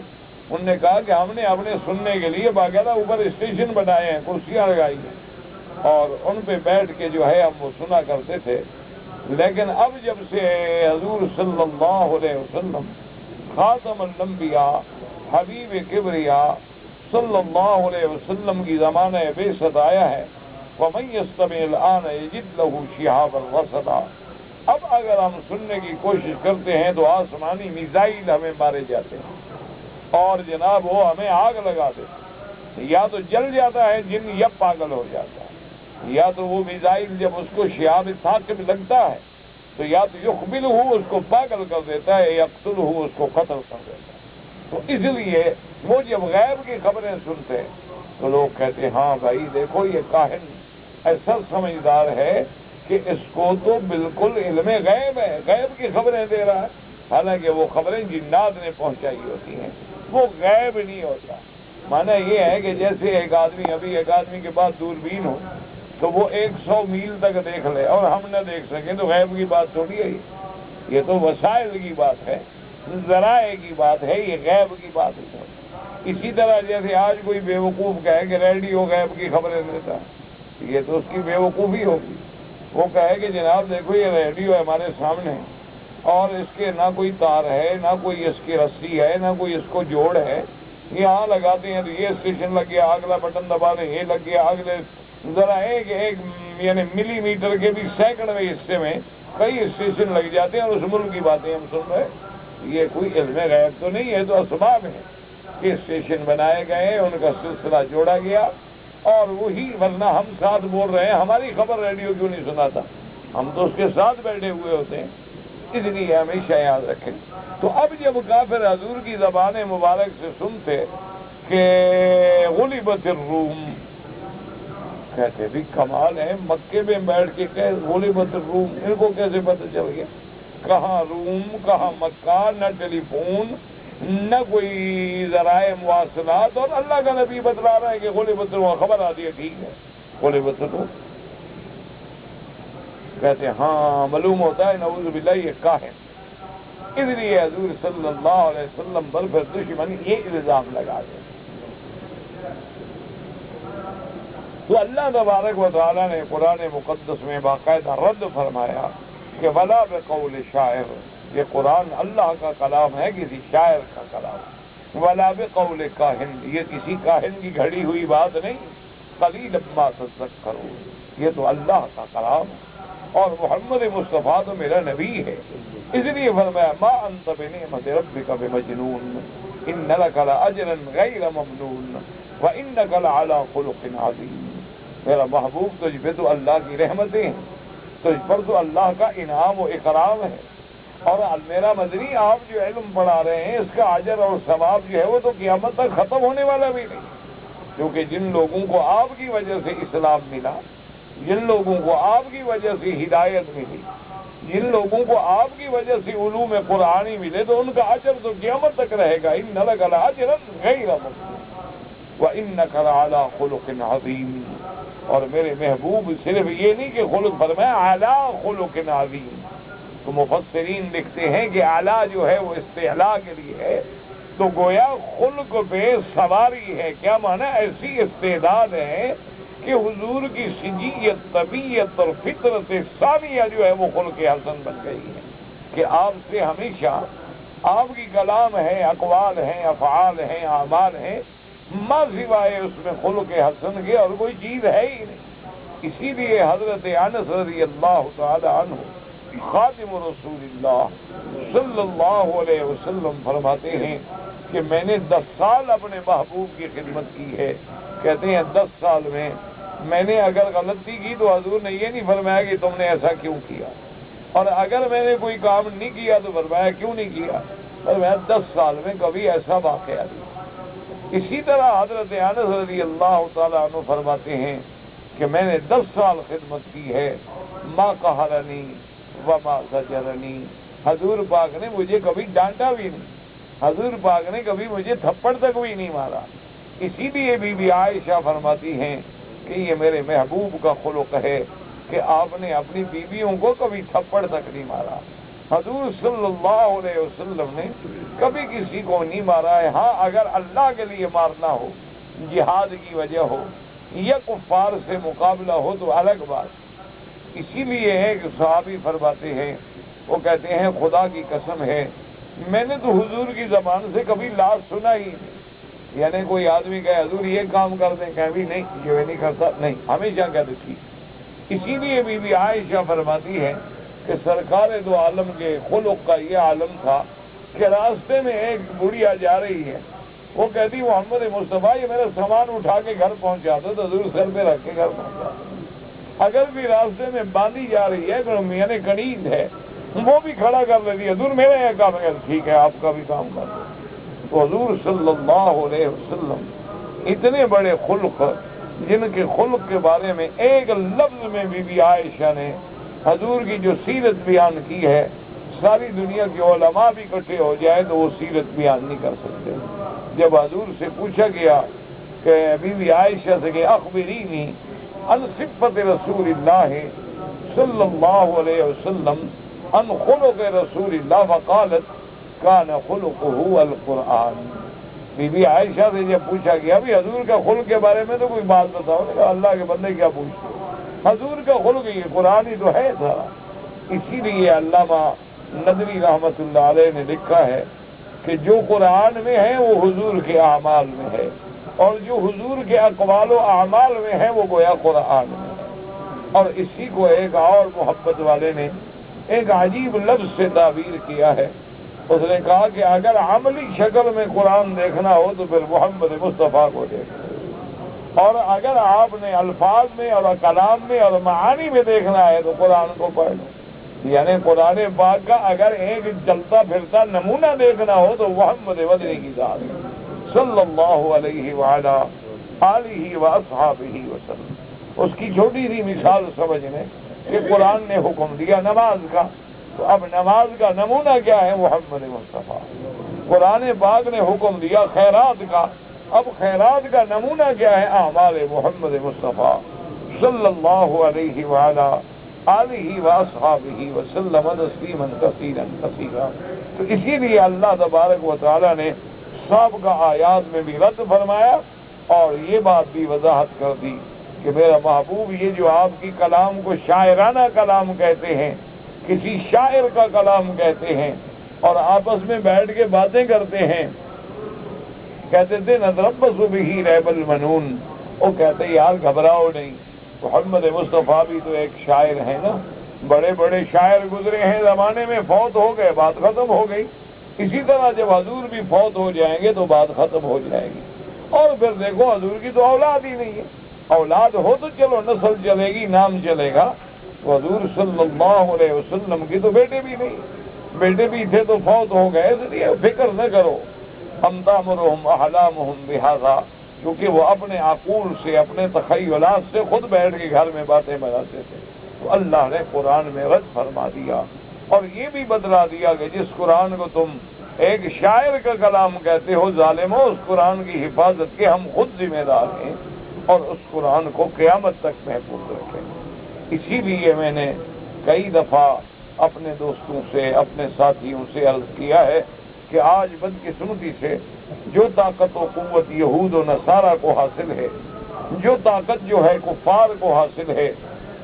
S1: انہوں نے کہا کہ ہم نے اپنے سننے کے لیے باقاعدہ اوپر اسٹیشن بنائے ہیں، کرسیاں لگائی ہیں، اور ان پہ بیٹھ کے جو ہے ہم وہ سنا کرتے تھے۔ لیکن اب جب سے حضور صلی اللہ علیہ وسلم خاتم الانبیاء حبیب کبریا صلی اللہ علیہ وسلم کی زمانہ بعثت آیا ہے، وَمَن يَسْتَمِعِ الْآنَ يَجِدْ لَهُ شِهَابًا رَصَدًا، اب اگر ہم سننے کی کوشش کرتے ہیں تو آسمانی میزائل ہمیں مارے جاتے ہیں، اور جناب وہ ہمیں آگ لگا دیتے ہیں، یا تو جل جاتا ہے جن یا پاگل ہو جاتا ہے، یا تو وہ میزائل جب اس کو شہاب ثاقب لگتا ہے تو یا تو یقبلہ اس کو پاگل کر دیتا ہے، یقتلہ اس کو قتل کر دیتا ہے۔ تو اس لیے وہ جب غیب کی خبریں سنتے ہیں تو لوگ کہتے ہیں ہاں بھائی دیکھو یہ کاہن ایسا سمجھدار ہے کہ اس کو تو بالکل علم غیب ہے، غیب کی خبریں دے رہا ہے، حالانکہ وہ خبریں جنات نے پہنچائی ہوتی ہیں، وہ غیب نہیں ہوتا۔ معنی یہ ہے کہ جیسے ایک آدمی کے پاس دوربین ہو تو وہ 100 میل تک دیکھ لے اور ہم نہ دیکھ سکیں تو غیب کی بات تھوڑی ہے، یہ تو وسائل کی بات ہے، ذرائع کی بات ہے، یہ غیب کی بات ہے۔ اسی طرح جیسے آج کوئی بیوقوف کہے کہ ریڈیو غیب کی خبریں دیتا ہے، یہ تو اس کی بیوقوفی ہوگی۔ وہ کہے کہ جناب دیکھو یہ ریڈیو ہے ہمارے سامنے اور اس کے نہ کوئی تار ہے، نہ کوئی اس کی رسی ہے، نہ کوئی اس کو جوڑ ہے، یہاں لگاتے ہیں تو یہ اسٹیشن لگ گیا، اگلا بٹن دبا دیں یہ لگ گیا، اگلے ذرا ایک یعنی ملی میٹر کے بھی سینکڑویں حصے میں کئی اسٹیشن لگ جاتے ہیں اور اس ملک کی باتیں ہم سن رہے ہیں۔ یہ کوئی علم غیب تو نہیں ہے، تو اسباب ہے کہ اسٹیشن بنائے گئے، ان کا سلسلہ جوڑا گیا، اور وہی، ورنہ ہم ساتھ بول رہے ہیں ہماری خبر ریڈیو کیوں نہیں سناتا، ہم تو اس کے ساتھ بیٹھے ہوئے ہوتے ہیں۔ اس لیے ہمیشہ یاد رکھیں۔ تو اب جب کافر حضور کی زبان مبارک سے سنتے کہ غلبت الروم، کہتے بھی کمال ہے، مکے میں بیٹھ کے کہ غلبت الروم، ان کو کیسے پتہ چل گیا؟ کہاں روم، کہاں مکہ، نہ ٹیلی فون، نہ کوئی ذرائع مواصلات، اور اللہ کا نبی بتلا رہا ہے کہ غلبت الروم، خبر آتی ہے ٹھیک ہے غلبت الروم۔ کہتے ہیں ہاں معلوم ہوتا ہے نعوذ باللہ یہ کاہن، اس لیے حضور صلی اللہ علیہ وسلم پر پھر دشمن یہ الزام لگا دے۔ تو اللہ تبارک و تعالیٰ نے قرآن مقدس میں باقاعدہ رد فرمایا کہ ولا بقول شاعر، یہ قرآن اللہ کا کلام ہے، کسی شاعر کا کلام، ولا بقول کاہن، یہ کسی کاہن کی گھڑی ہوئی بات نہیں، قلیلا ما تذکرون، یہ تو اللہ کا کلام ہے، اور محمد مصطفیٰ تو میرا نبی ہے، اس لیے فرمایا ما انت بنعمت ربک بمجنون ان لک لاجرا غیر ممنون وانک لعلی خلق عظیم۔ میرا محبوب تجھ پہ تو اللہ کی رحمتیں ہیں، تجھ پر تو اللہ کا انعام و اکرام ہے، اور میرا مدنی آپ جو علم پڑھا رہے ہیں اس کا اجر اور ثواب جو ہے وہ تو قیامت تک ختم ہونے والا بھی نہیں، کیونکہ جن لوگوں کو آپ کی وجہ سے اسلام ملا، جن لوگوں کو آپ کی وجہ سے ہدایت ملی، جن لوگوں کو آپ کی وجہ سے علوم قرآنی ملے، تو ان کا اجر تو قیامت تک رہے گا، ان لک لاجرا غیر ممنون وانک لعلی خلق عظیم۔ اور میرے محبوب صرف یہ نہیں کہ خلق فرمایا، اعلی خلق عظیم، تو مفسرین لکھتے ہیں کہ اعلیٰ جو ہے وہ استعلاء کے لیے ہے، تو گویا خلق پہ سواری ہے، کیا معنی ایسی استعداد ہے کہ حضور کی سجیت، طبیعت اور فطرت ثانیہ جو ہے وہ خلق حسن بن گئی ہے، کہ آپ سے ہمیشہ آپ کی کلام ہے، اقوال ہیں، افعال ہیں، اعمال ہیں، ما سوائے اس میں خلق حسن کے اور کوئی چیز ہے ہی نہیں۔ اسی لیے حضرت انس رضی اللہ تعالی عنہ خادم رسول اللہ صلی اللہ علیہ وسلم فرماتے ہیں کہ میں نے 10 سال اپنے محبوب کی خدمت کی ہے، کہتے ہیں 10 سال میں نے اگر غلطی کی تو حضور نے یہ نہیں فرمایا کہ تم نے ایسا کیوں کیا، اور اگر میں نے کوئی کام نہیں کیا تو فرمایا کیوں نہیں کیا، فرمایا 10 سال میں کبھی ایسا واقعہ نہیں۔ اسی طرح حضرت انس رضی اللہ تعالیٰ عنہ فرماتے ہیں کہ میں نے 10 سال خدمت کی ہے، ما قہرنی وما زجرنی، حضور پاک نے مجھے کبھی ڈانٹا بھی نہیں، حضور پاک نے کبھی مجھے تھپڑ تک بھی نہیں مارا۔ اسی لیے بی بی عائشہ فرماتی ہیں کہ یہ میرے محبوب کا خلق ہے کہ آپ نے اپنی بیویوں کو کبھی تھپڑ تک نہیں مارا، حضور صلی اللہ علیہ وسلم نے کبھی کسی کو نہیں مارا ہے۔ ہاں اگر اللہ کے لیے مارنا ہو، جہاد کی وجہ ہو یا کفار سے مقابلہ ہو تو الگ بات۔ اسی لیے ہے کہ صحابی فرماتے ہیں، وہ کہتے ہیں خدا کی قسم ہے میں نے تو حضور کی زبان سے کبھی لاز سنا ہی نہیں، یعنی کوئی آدمی کہے حضور یہ کام کر دیں، کہ بھی نہیں یہ نہیں کرتا، نہیں، ہمیشہ کہتے تھی۔ اسی لیے بی بی عائشہ فرماتی ہے کہ سرکار دو عالم کے خلق کا یہ عالم تھا کہ راستے میں ایک بڑھیا جا رہی ہے، وہ کہتی محمد مصطفیٰ یہ میرا سامان اٹھا کے گھر پہنچا دو، تو حضور سر پہ رکھ کے گھر پہنچا دو۔ اگر بھی راستے میں باندھی جا رہی ہے یعنی کنید ہے، وہ بھی کھڑا کر لیتی ہے، حضور میرا یہ کام ہے، ٹھیک ہے آپ کا بھی کام کر دو۔ تو حضور صلی اللہ علیہ وسلم اتنے بڑے خلق، جن کے خلق کے بارے میں ایک لفظ میں بی بی عائشہ نے حضور کی جو سیرت بیان کی ہے، ساری دنیا کے علماء بھی اکٹھے ہو جائے تو وہ سیرت بیان نہیں کر سکتے۔ جب حضور سے پوچھا گیا کہ بی بی عائشہ سے کہ اخبرینی عن صفت رسول اللہ صلی اللہ علیہ وسلم عن خلق رسول اللہ فقالت کان خلقہ القرآن۔ بی بی عائشہ سے جب پوچھا گیا بھی حضور کا خلق کے بارے میں تو کوئی بات بتاؤ، اللہ کے بندے کیا پوچھتے، حضور کا خلق یہ قرآن ہی تو ہے سارا۔ اسی لیے علامہ ندوی رحمۃ اللہ علیہ نے لکھا ہے کہ جو قرآن میں ہے وہ حضور کے اعمال میں ہے، اور جو حضور کے اقوال و اعمال میں ہے وہ گویا قرآن میں ہے۔ اور اسی کو ایک اور محبت والے نے ایک عجیب لفظ سے تعبیر کیا ہے، اس نے کہا کہ اگر عملی شکل میں قرآن دیکھنا ہو تو پھر محمد مصطفیٰ کو دیکھنا، اور اگر آپ نے الفاظ میں اور کلام میں اور معانی میں دیکھنا ہے تو قرآن کو پڑھ لو۔ یعنی قرآن پاک کا اگر ایک چلتا پھرتا نمونہ دیکھنا ہو تو محمد مدنی کی ذات صلی اللہ علیہ وعلا آلہ واصحابہ وسلم۔ اس کی چھوٹی سی مثال سمجھنے کہ قرآن نے حکم دیا نماز کا، تو اب نماز کا نمونہ کیا ہے؟ محمد مصطفیٰ۔ قرآن پاک نے حکم دیا خیرات کا، اب خیرات کا نمونہ کیا ہے؟ اعمال محمد مصطفیٰ صلی اللہ علیہ وعلا آلہ واصحابہ وسلم تسلیما کثیرا کثیرا۔ تو اسی لیے اللہ تبارک و تعالیٰ نے سابقہ آیات میں بھی رد فرمایا اور یہ بات بھی وضاحت کر دی کہ میرا محبوب یہ جو آپ کی کلام کو شاعرانہ کلام کہتے ہیں، کسی شاعر کا کلام کہتے ہیں اور آپس میں بیٹھ کے باتیں کرتے ہیں، کہتے تھے نتربص بہ ریب المنون، وہ کہتے یار گھبراؤ نہیں، محمد مصطفیٰ بھی تو ایک شاعر ہے نا، بڑے بڑے شاعر گزرے ہیں زمانے میں، فوت ہو گئے، بات ختم ہو گئی۔ اسی طرح جب حضور بھی فوت ہو جائیں گے تو بات ختم ہو جائے گی۔ اور پھر دیکھو حضور کی تو اولاد ہی نہیں ہے، اولاد ہو تو چلو نسل چلے گی، نام چلے گا، تو حضور صلی اللہ علیہ وسلم کی تو بیٹے بھی نہیں، بیٹے بھی تھے تو فوت ہو گئے، اس لیے فکر نہ کرو۔ ہم تامرہم احلامہم بہذا، کیونکہ وہ اپنے عقول سے، اپنے تخیلات سے خود بیٹھ کے گھر میں باتیں بناتے تھے۔ تو اللہ نے قرآن میں رد فرما دیا اور یہ بھی بتلا دیا کہ جس قرآن کو تم ایک شاعر کا کلام کہتے ہو ظالمو، اس قرآن کی حفاظت کے ہم خود ذمہ دار ہیں اور اس قرآن کو قیامت تک محفوظ رکھیں۔ اسی لیے میں نے کئی دفعہ اپنے دوستوں سے، اپنے ساتھیوں سے عرض کیا ہے کہ آج بدقسمتی سے جو طاقت و قوت یہود و نصارہ کو حاصل ہے، جو طاقت جو ہے کفار کو حاصل ہے،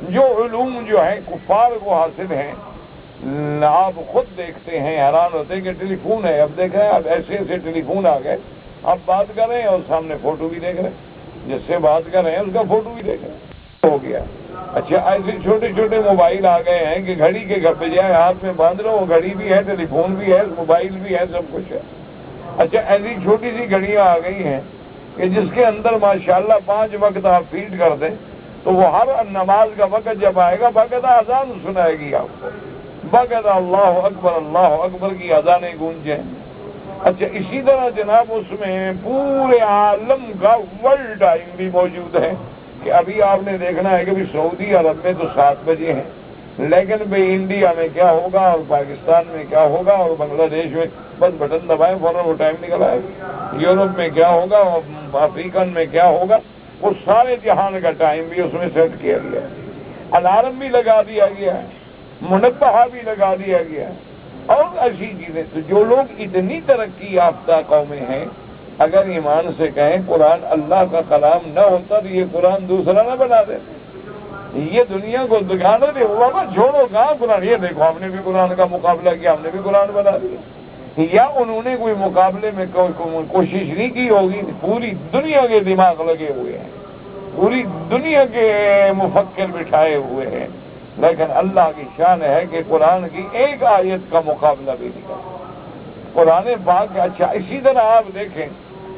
S1: جو علوم جو ہے کفار کو حاصل ہیں، آپ خود دیکھتے ہیں، حیران ہوتے ہیں کہ ٹیلی فون ہے، اب دیکھ رہے ہیں، اب ایسے ایسے ٹیلی فون آ گئے، آپ بات کر رہے ہیں اور سامنے فوٹو بھی دیکھ رہے ہیں، جس سے بات کر رہے ہیں اس کا فوٹو بھی دیکھ رہے ہیں، ہو گیا۔ اچھا ایسے چھوٹے چھوٹے موبائل آ گئے ہیں کہ گھڑی کے بجائے ہاتھ میں باندھ لو، گھڑی بھی ہے، ٹیلی فون بھی ہے، موبائل بھی ہے، سب کچھ ہے۔ اچھا ایسی چھوٹی سی گھڑیاں آ گئی ہیں کہ جس کے اندر ماشاءاللہ 5 وقت آپ فیڈ کر دیں تو وہ ہر نماز کا وقت جب آئے گا باقاعدہ اذان سنائے گی آپ کو، باقاعدہ اللہ اکبر کی اذانیں گونجیں۔ اچھا اسی طرح جناب اس میں پورے عالم کا ورلڈ ٹائم بھی موجود ہے کہ ابھی آپ نے دیکھنا ہے کہ بھی سعودی عرب میں تو 7 بجے ہیں، لیکن بھائی انڈیا میں کیا ہوگا اور پاکستان میں کیا ہوگا اور بنگلہ دیش میں، بس بٹن دبائیں فوراً وہ ٹائم نکل آئے گا، یورپ میں کیا ہوگا اور افریقن میں کیا ہوگا، وہ سارے جہان کا ٹائم بھی اس میں سیٹ کیا گیا ہے، الارم بھی لگا دیا گیا ہے، منبہ بھی لگا دیا گیا ہے اور ایسی چیزیں۔ تو جو لوگ اتنی ترقی یافتہ قومیں ہیں، اگر ایمان سے کہیں قرآن اللہ کا کلام نہ ہوتا تو یہ قرآن دوسرا نہ بنا دیتے، یہ دنیا کو دکھانا دے بابا چھوڑو کہاں قرآن، یہ دیکھو ہم نے بھی قرآن کا مقابلہ کیا، ہم نے بھی قرآن بنا دیا، یا انہوں نے کوئی مقابلے میں کوشش نہیں کی ہوگی، پوری دنیا کے دماغ لگے ہوئے ہیں، پوری دنیا کے مفکر بٹھائے ہوئے ہیں، لیکن اللہ کی شان ہے کہ قرآن کی ایک آیت کا مقابلہ بھی نہیں کرتا قرآن پاک۔ اچھا اسی طرح آپ دیکھیں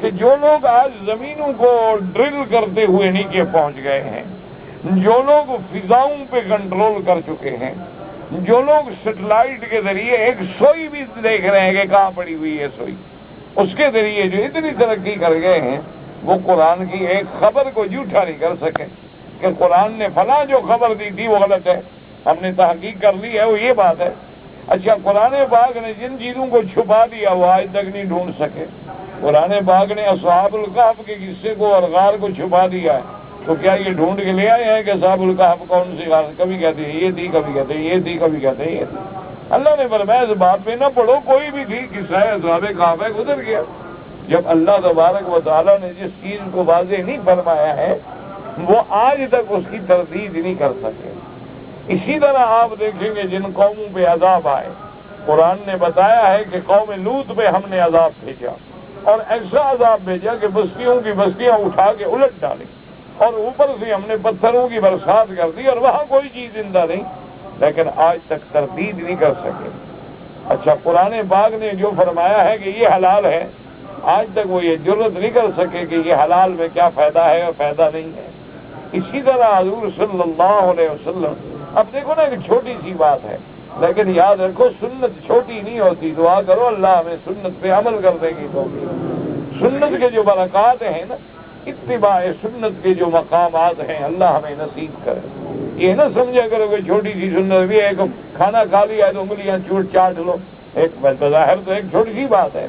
S1: کہ جو لوگ آج زمینوں کو ڈرل کرتے ہوئے نیچے پہنچ گئے ہیں، جو لوگ فضاؤں پہ کنٹرول کر چکے ہیں، جو لوگ سیٹلائٹ کے ذریعے ایک سوئی بھی دیکھ رہے ہیں کہ کہاں پڑی ہوئی ہے سوئی، اس کے ذریعے جو اتنی ترقی کر گئے ہیں، وہ قرآن کی ایک خبر کو جھوٹا نہیں کر سکے کہ قرآن نے فلاں جو خبر دی تھی وہ غلط ہے، ہم نے تحقیق کر لی ہے وہ یہ بات ہے۔ اچھا قرآن پاک نے جن چیزوں کو چھپا دیا وہ آج تک نہیں ڈھونڈ سکے، قرآن پاک نے اصحاب الکہف کے قصے کو اور غار کو چھپا دیا ہے، تو کیا یہ ڈھونڈ کے لے آئے ہیں کہ اصحاب الکہف کون سی غار؟ کبھی کہتے ہیں یہ تھی، کبھی کہتے ہیں یہ تھی، کبھی کہتے ہیں یہ تھی۔ اللہ نے فرمایا اس بات پہ نہ پڑھو، کوئی بھی تھی، قصہ اصحاب کہف ہے، گزر گیا۔ جب اللہ تبارک و تعالیٰ نے جس چیز کو واضح نہیں فرمایا ہے وہ آج تک اس کی تردید نہیں کر سکے۔ اسی طرح آپ دیکھیں گے جن قوموں پہ عذاب آئے، قرآن نے بتایا ہے کہ قوم لوط پہ ہم نے عذاب بھیجا اور ایسا عذاب بھیجا کہ بستیوں کی بستیاں اٹھا کے الٹ ڈالی اور اوپر سے ہم نے پتھروں کی برسات کر دی اور وہاں کوئی چیز زندہ نہیں، لیکن آج تک تردید نہیں کر سکے۔ اچھا قرآن پاک نے جو فرمایا ہے کہ یہ حلال ہے، آج تک وہ یہ جرت نہیں کر سکے کہ یہ حلال میں کیا فائدہ ہے اور فائدہ نہیں ہے۔ اسی طرح حضور صلی اللہ علیہ وسلم، اب دیکھو نا کہ چھوٹی سی بات ہے لیکن یاد رکھو سنت چھوٹی نہیں ہوتی، دعا کرو اللہ ہمیں سنت پہ عمل کرنے کی توفیق، سنت کے جو برکات ہیں نا، اتباع سنت کے جو مقامات ہیں اللہ ہمیں نصیب کرے۔ یہ نہ سمجھا کرو کہ چھوٹی سی سنت بھی ایک کھانا کھا لیا ہے تو انگلیاں چاٹ لو، ایک بظاہر تو ایک چھوٹی سی بات ہے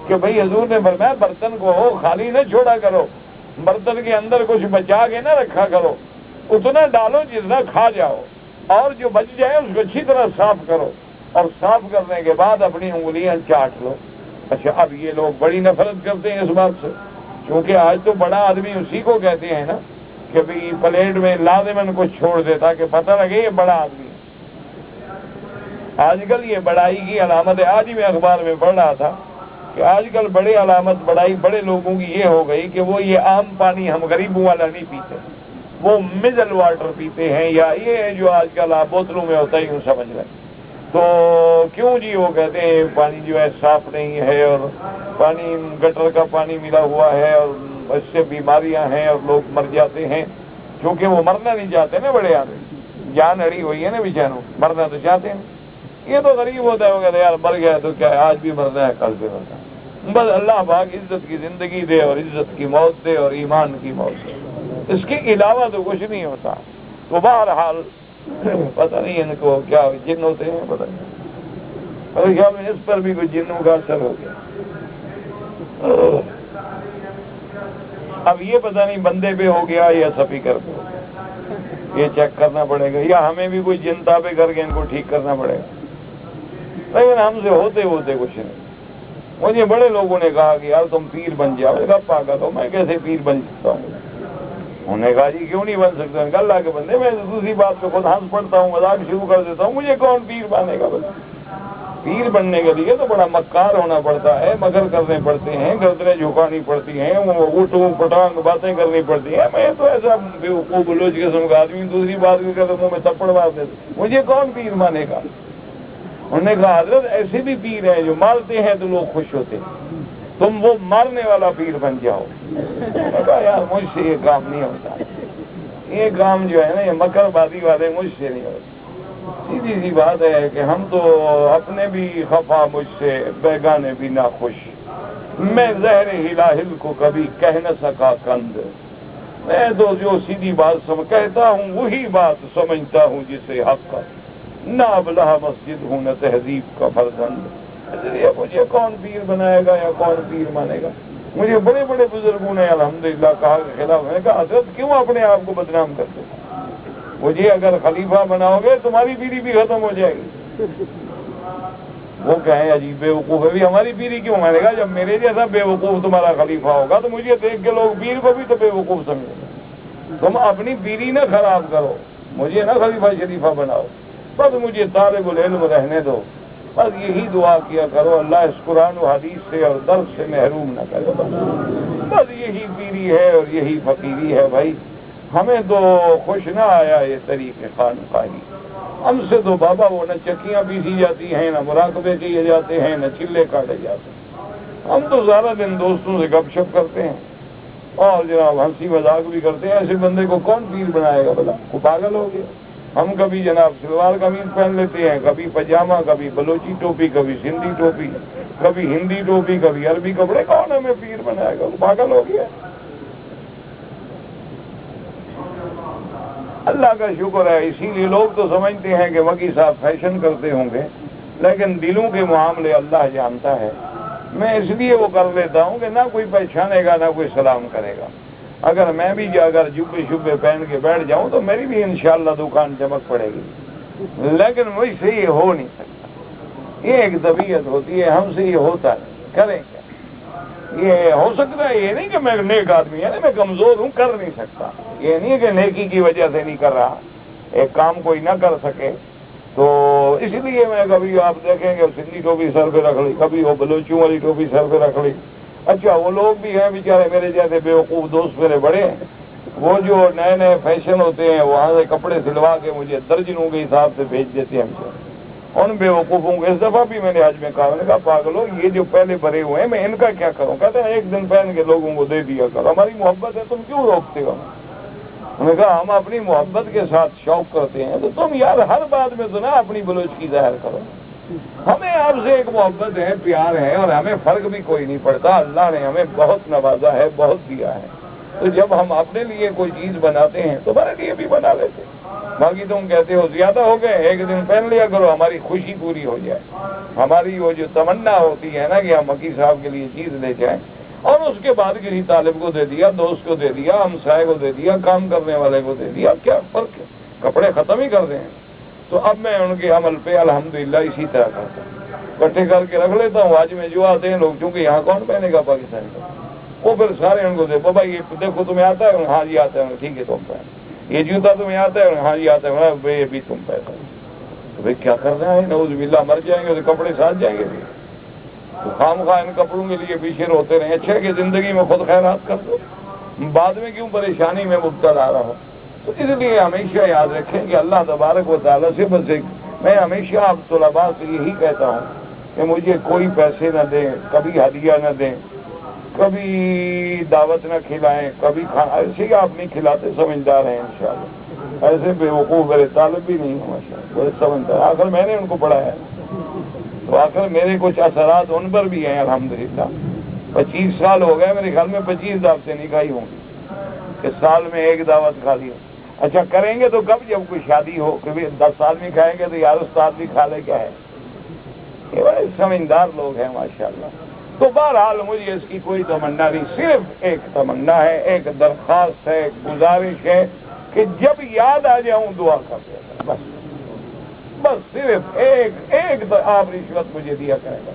S1: کہ بھئی حضور نے فرمایا برتن کو خالی نہ چھوڑا کرو، برتن کے اندر کچھ بچا کے نہ رکھا کرو، اتنا ڈالو جتنا کھا جاؤ، اور جو بچ جائے اس کو اچھی طرح صاف کرو، اور صاف کرنے کے بعد اپنی انگلیاں چاٹ لو۔ اچھا، اب یہ لوگ بڑی نفرت کرتے ہیں اس بات سے، کیونکہ آج تو بڑا آدمی اسی کو کہتے ہیں نا کہ بھئی پلیٹ میں لازماً کچھ چھوڑ دے تاکہ پتہ لگے یہ بڑا آدمی ہے۔ آج کل یہ بڑائی کی علامت ہے۔ آج ہی میں اخبار میں پڑھ رہا تھا کہ آج کل بڑے علامت بڑائی بڑے لوگوں کی یہ ہو گئی کہ وہ یہ عام پانی ہم غریبوں والا نہیں پیتے، وہ مزل واٹر پیتے ہیں، یا یہ ہے جو آج کل آپ بوتلوں میں ہوتا ہی ہوں سمجھ رہے ہیں۔ تو کیوں جی وہ کہتے ہیں پانی جو ہے صاف نہیں ہے، اور پانی گٹر کا پانی ملا ہوا ہے، اور اس سے بیماریاں ہیں اور لوگ مر جاتے ہیں، کیونکہ وہ مرنا نہیں چاہتے نا بڑے آدمی، جان اڑی ہوئی ہے نا بیچاروں، مرنا تو چاہتے ہیں۔ یہ تو غریب ہوتا ہے، وہ کہتے ہیں یار مر گیا تو کیا ہے، آج بھی مرنا ہے کل بھی مرنا ہے، بس اللہ پاک عزت کی زندگی دے اور عزت کی موت دے اور ایمان کی موت دے، اس کے علاوہ تو کچھ نہیں ہوتا۔ تو بہرحال پتہ نہیں ان کو کیا جن ہوتے ہیں، پتہ نہیں، میرے خیال میں اس پر بھی کوئی جنوں کا اثر ہو گیا۔ اب یہ پتہ نہیں بندے پہ ہو گیا یا سپیکر پہ ہو گیا، یہ چیک کرنا پڑے گا، یا ہمیں بھی کوئی جنتا پہ کر کے ان کو ٹھیک کرنا پڑے گا، لیکن ہم سے ہوتے کچھ نہیں۔ مجھے بڑے لوگوں نے کہا کہ یار تم پیر بن جاؤ، میں کہا پاگل ہو، میں کیسے پیر بن سکتا ہوں؟ انہوں نے کہا جی کیوں نہیں بن سکتا؟ میں کہا اللہ کے بندے، میں دوسری بات پہ خود ہنس پڑتا ہوں، مذاق شروع کر دیتا ہوں، مجھے کون پیر بنے گا؟ بس پیر بننے کے لیے تو بڑا مکار ہونا پڑتا ہے، مگر کرنے پڑتے ہیں، گردنیں جھکانی پڑتی ہیں، اٹھوں پٹانگ باتیں کرنی پڑتی ہیں۔ میں تو ایسا بیوقوف بلوچ قسم کا آدمی، دوسری بات بھی کرتا ہوں میں تھپڑ مار دیتا، مجھے کون پیر مانے گا؟ انہوں نے کہا حضرت ایسے بھی پیر ہیں جو مارتے ہیں تو لوگ خوش ہوتے ہیں، تم وہ مارنے والا پیر بن جاؤ۔ میں کہا یار مجھ سے یہ کام نہیں ہوتا، یہ کام جو ہے نا یہ مکر بازی والے مجھ سے نہیں ہوتا۔ سیدھی سی بات ہے کہ ہم تو اپنے بھی خفا مجھ سے، بیگانے بھی ناخوش، میں زہر ہلاہل کو کبھی کہہ نہ سکا کند، میں تو جو سیدھی بات کہتا ہوں وہی بات سمجھتا ہوں جسے حق، نہ ابلہ مسجد ہوں نہ تہذیب کا فرزند، اس لیے مجھے کون پیر بنائے گا یا کون پیر مانے گا؟ مجھے بڑے بڑے بزرگوں نے الحمدللہ کہا کے خلاف، میں نے کہا حضرت کیوں اپنے آپ کو بدنام کرتے؟ مجھے اگر خلیفہ بناؤ گے تمہاری پیری بھی ختم ہو جائے گی۔ وہ کہیں عجیب بے وقوف ہے، بھی ہماری پیری کیوں؟ میں نے کہا جب میرے جیسا بے وقوف تمہارا خلیفہ ہوگا تو مجھے دیکھ کے لوگ پیر کو بھی تو بے وقوف سمجھیں گے۔ تم اپنی پیری نہ خراب کرو، مجھے نہ خلیفہ شریفہ بناؤ، بس مجھے طالب العلم رہنے دو، بس یہی دعا کیا کرو اللہ اس قرآن و حدیث سے اور درس سے محروم نہ کرے، بس یہی پیری ہے اور یہی فقیری ہے۔ بھائی ہمیں تو خوش نہ آیا یہ طریقے خانقاہی، ہم سے تو بابا وہ نہ چکیاں پیسی جاتی ہیں، نہ مراقبے کیے جاتے ہیں، نہ چلے کاٹے جاتے ہیں، ہم تو سارا دن دوستوں سے گپ شپ کرتے ہیں اور جناب ہنسی مذاق بھی کرتے ہیں۔ ایسے بندے کو کون پیر بنائے گا بھلا؟ وہ پاگل ہو گیا۔ ہم کبھی جناب سلوار قمیض پہن لیتے ہیں، کبھی پاجامہ، کبھی بلوچی ٹوپی، کبھی سندھی ٹوپی، کبھی ہندی ٹوپی، کبھی عربی کپڑے، کون ہمیں پیر بنائے گا؟ وہ پاگل ہو گیا۔ اللہ کا شکر ہے، اسی لیے لوگ تو سمجھتے ہیں کہ وکی صاحب فیشن کرتے ہوں گے، لیکن دلوں کے معاملے اللہ جانتا ہے۔ میں اس لیے وہ کر لیتا ہوں کہ نہ کوئی پہچانے گا نہ کوئی سلام کرے گا۔ اگر میں بھی اگر جبے شبے پہن کے بیٹھ جاؤں تو میری بھی انشاءاللہ دکان چمک پڑے گی، لیکن مجھ سے یہ ہو نہیں سکتا۔ یہ ایک طبیعت ہوتی ہے، ہم سے یہ ہوتا نہیں، کریں کیا؟ یہ ہو سکتا ہے، یہ نہیں کہ میں نیک آدمی ہے، میں کمزور ہوں کر نہیں سکتا، یہ نہیں کہ نیکی کی وجہ سے نہیں کر رہا، ایک کام کوئی نہ کر سکے تو اس لیے میں کبھی آپ دیکھیں گے سندھی ٹوپی سر پہ رکھ لی، کبھی وہ بلوچیوں والی ٹوپی سر پہ رکھ لی۔ اچھا وہ لوگ بھی ہیں بیچارے میرے جیسے بیوقوف دوست میرے بڑے ہیں، وہ جو نئے نئے فیشن ہوتے ہیں وہاں سے کپڑے سلوا کے مجھے درجنوں کے حساب سے بھیج دیتے ہیں ہم سے۔ ان بیوقوفوں کو اس دفعہ بھی میں نے آج میں کہا، میں نے کہا پاگلو یہ جو پہلے بھرے ہوئے ہیں میں ان کا کیا کروں؟ کہتے ہیں ایک دن پہن کے لوگوں کو دے دیا کرو، ہماری محبت ہے تم کیوں روکتے ہو؟ میں نے کہا ہم اپنی محبت کے ساتھ شوق کرتے ہیں تو تم یار ہر بات میں تو نہ اپنی بلوچ کی ظاہر کرو۔ ہمیں آپ سے ایک محبت ہے، پیار ہے، اور ہمیں فرق بھی کوئی نہیں پڑتا، اللہ نے ہمیں بہت نوازا ہے، بہت دیا ہے، تو جب ہم اپنے لیے کوئی چیز بناتے ہیں تو ہمارے لیے بھی بنا لیتے ہیں۔ باقی تم کہتے ہو زیادہ ہو گئے، ایک دن پہن لیا کرو، ہماری خوشی پوری ہو جائے، ہماری وہ جو تمنا ہوتی ہے نا کہ ہم مکی صاحب کے لیے چیز لے جائیں، اور اس کے بعد کسی طالب کو دے دیا، دوست کو دے دیا، ہمسائے کو دے دیا، کام کرنے والے کو دے دیا، کیا فرق ہے؟ کپڑے ختم ہی کر دیں، تو اب میں ان کے عمل پہ الحمدللہ اسی طرح کرتا ہوں، اکٹھے کر کے رکھ لیتا ہوں۔ آج میں جو آتے ہیں لوگ، چونکہ یہاں کون پہنے گا پاکستان کا، وہ پھر سارے ان کو دے بابا یہ دیکھو تمہیں آتا ہے، ہاں جی آتا ہے، ٹھیک ہے تم پہن، یہ جوتا تمہیں آتا ہے، ہاں جی آتا ہے، یہ بھی تم پہنو۔ تو بھائی کیا کرنا ہے، نعوذ باللہ مر جائیں گے تو کپڑے ساتھ جائیں گے، تو خام خواہ ان کپڑوں کے لیے پیچھے روتے رہے۔ اچھا کہ زندگی میں خود خیرات کر دو، بعد میں کیوں پریشانی میں مبتلا رہا ہوں۔ تو اس لیے ہمیشہ یاد رکھیں کہ اللہ تبارک و تعالیٰ سے بس میں ہمیشہ آپ طلباء سے یہی کہتا ہوں کہ مجھے کوئی پیسے نہ دیں، کبھی ہدیہ نہ دیں، کبھی دعوت نہ کھلائیں، کبھی کھانا، ایسے ہی آپ نہیں کھلاتے، سمجھدار ہیں انشاءاللہ، ایسے بے وقوف میرے طالب بھی نہیں ہیں ماشاءاللہ، بڑے سمجھدار، آخر میں نے ان کو پڑھایا تو آخر میرے کچھ اثرات ان پر بھی ہیں الحمدللہ۔ 25 سال ہو گئے، میرے خیال میں 25 دعوتیں نہیں کھائی ہوں گی کہ سال میں ایک دعوت کھا لی۔ اچھا کریں گے تو کب، جب کوئی شادی ہو، کبھی 10 سال میں کھائیں گے تو یار استاد بھی کھا لے، کیا ہے، یہ بڑے سمجھدار لوگ ہیں ماشاءاللہ۔ تو بہرحال مجھے اس کی کوئی تمنا نہیں، صرف ایک تمنا ہے، ایک درخواست ہے، ایک گزارش ہے کہ جب یاد آ جاؤں دعا کر دیتا، بس بس صرف ایک آپ رشوت مجھے دیا کرے گا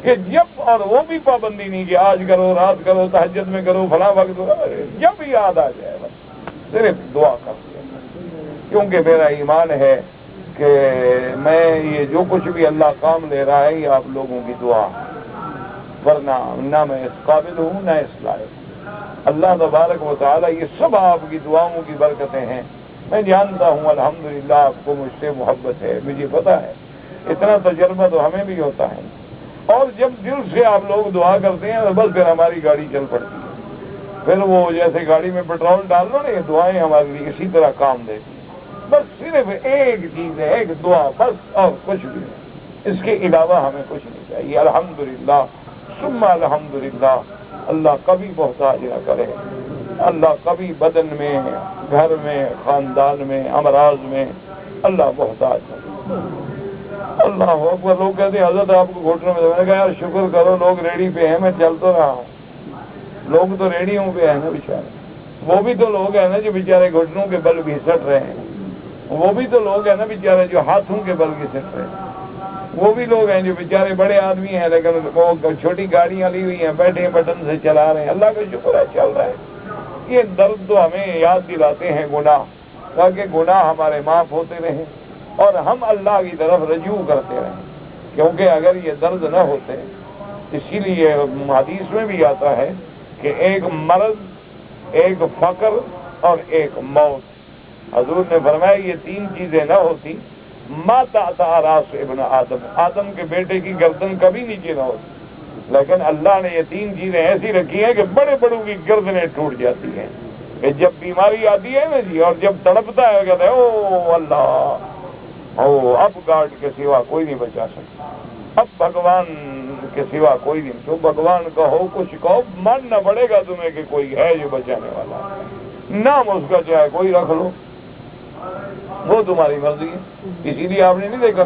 S1: کہ جب، اور وہ بھی پابندی نہیں کہ آج کرو، رات کرو، تہجد میں کرو، فلاں وقت کرو، جب یاد آ جائے بس صرف دعا کر دیا، کیونکہ میرا ایمان ہے کہ میں یہ جو کچھ بھی اللہ کام لے رہا ہے یہ آپ لوگوں کی دعا، ورنہ نہ میں اس قابل ہوں نہ اس لائق۔ اللہ تبارک و تعالی یہ سب آپ کی دعاؤں کی برکتیں ہیں۔ میں جانتا ہوں الحمدللہ آپ کو مجھ سے محبت ہے، مجھے پتا ہے، اتنا تجربہ تو ہمیں بھی ہوتا ہے، اور جب دل سے آپ لوگ دعا کرتے ہیں تو بس پھر ہماری گاڑی چل پڑتی ہے، پھر وہ جیسے گاڑی میں پیٹرول ڈال لو نا، یہ دعائیں ہمارے لیے اسی طرح کام دیتی ہیں۔ بس صرف ایک چیز ہے، ایک دعا بس، اور کچھ بھی نہیں، اس کے علاوہ ہمیں کچھ نہیں چاہیے۔ الحمدللہ ثم الحمدللہ، اللہ کبھی محتاج نہ کرے، اللہ کبھی بدن میں، گھر میں، خاندان میں، امراض میں اللہ محتاج نہ کرے۔ اللہ اکبر۔ لوگ کہتے ہیں حضرت آپ کو گھٹنوں میں، میں نے کہا یار شکر کرو لوگ ریڑھی پہ ہیں، میں چل تو رہا ہوں، لوگ تو ریڑھیوں پہ ہیں نا بیچارے، وہ بھی تو لوگ ہیں نا جو بیچارے گھٹنوں کے بل گھسٹ رہے ہیں، وہ بھی تو لوگ ہیں نا بیچارے جو ہاتھوں کے بل گھسٹ رہے ہیں، وہ بھی لوگ ہیں جو بیچارے بڑے آدمی ہیں لیکن وہ چھوٹی گاڑیاں لی ہوئی ہیں، بیٹھے بٹن سے چلا رہے ہیں، اللہ کا شکر ہے چل رہا ہے۔ یہ درد تو ہمیں یاد دلاتے ہیں گناہ، تاکہ گناہ ہمارے معاف ہوتے رہیں اور ہم اللہ کی طرف رجوع کرتے رہیں، کیونکہ اگر یہ درد نہ ہوتے، اسی لیے حدیث میں بھی آتا ہے کہ ایک مرض، ایک فقر اور ایک موت، حضور نے فرمایا یہ 3 چیزیں نہ ہوتی ما تحت راس ابن آدم کے بیٹے کی گردن کبھی نیچے نہ ہوتی، لیکن اللہ نے یہ 3 چیزیں ایسی رکھی ہیں کہ بڑے بڑوں کی گردنیں ٹوٹ جاتی ہیں، کہ جب بیماری آتی ہے نا جی، اور جب تڑپتا ہے کہتے ہیں او اللہ، او اب گاڈ کے سوا کوئی نہیں بچا سکتا، اب بھگوان کے سوا کوئی نہیں، تو بھگوان کہو کچھ کہو، ماننا پڑے گا تمہیں کہ کوئی ہے جو بچانے والا، نام اس کا چاہے کوئی رکھ لو، وہ تمہاری مرضی ہے۔ اسی لیے آپ نے نہیں دیکھا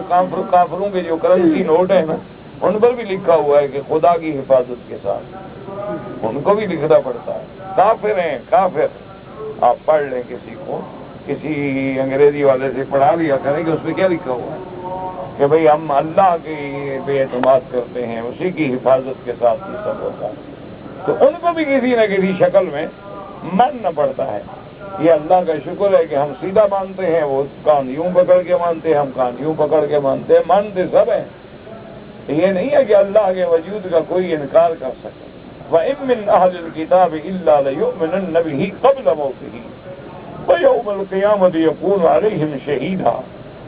S1: کافروں کے جو کرنسی نوٹ ہیں نا، ان پر بھی لکھا ہوا ہے کہ خدا کی حفاظت کے ساتھ، ان کو بھی لکھنا پڑتا ہے، کافر ہیں کافر۔ آپ پڑھ لیں کسی کو، کسی انگریزی والے سے پڑھا لیا کریں کہ اس میں کیا لکھا ہوا ہے کہ بھئی ہم اللہ کی بے اعتماد کرتے ہیں، اسی کی حفاظت کے ساتھ یہ سب ہوتا ہے، تو ان کو بھی کسی نہ کسی شکل میں ماننا پڑتا ہے۔ یہ اللہ کا شکر ہے کہ ہم سیدھا مانتے ہیں، وہ کان یوں پکڑ کے مانتے ہیں، ہم کان یوں پکڑ کے مانتے ہیں، مانتے سب ہیں، یہ نہیں ہے کہ اللہ کے وجود کا کوئی انکار کر سکے۔ وَإِن مِّنْ أَهْلِ الْكِتَابِ إِلَّا لَيُؤْمِنُنَّ بِهِ قَبْلَ مَوْتِهِ وَيَوْمَ الْقِيَامَةِ يَكُونُ عَلَيْهِمْ شَهِيدًا۔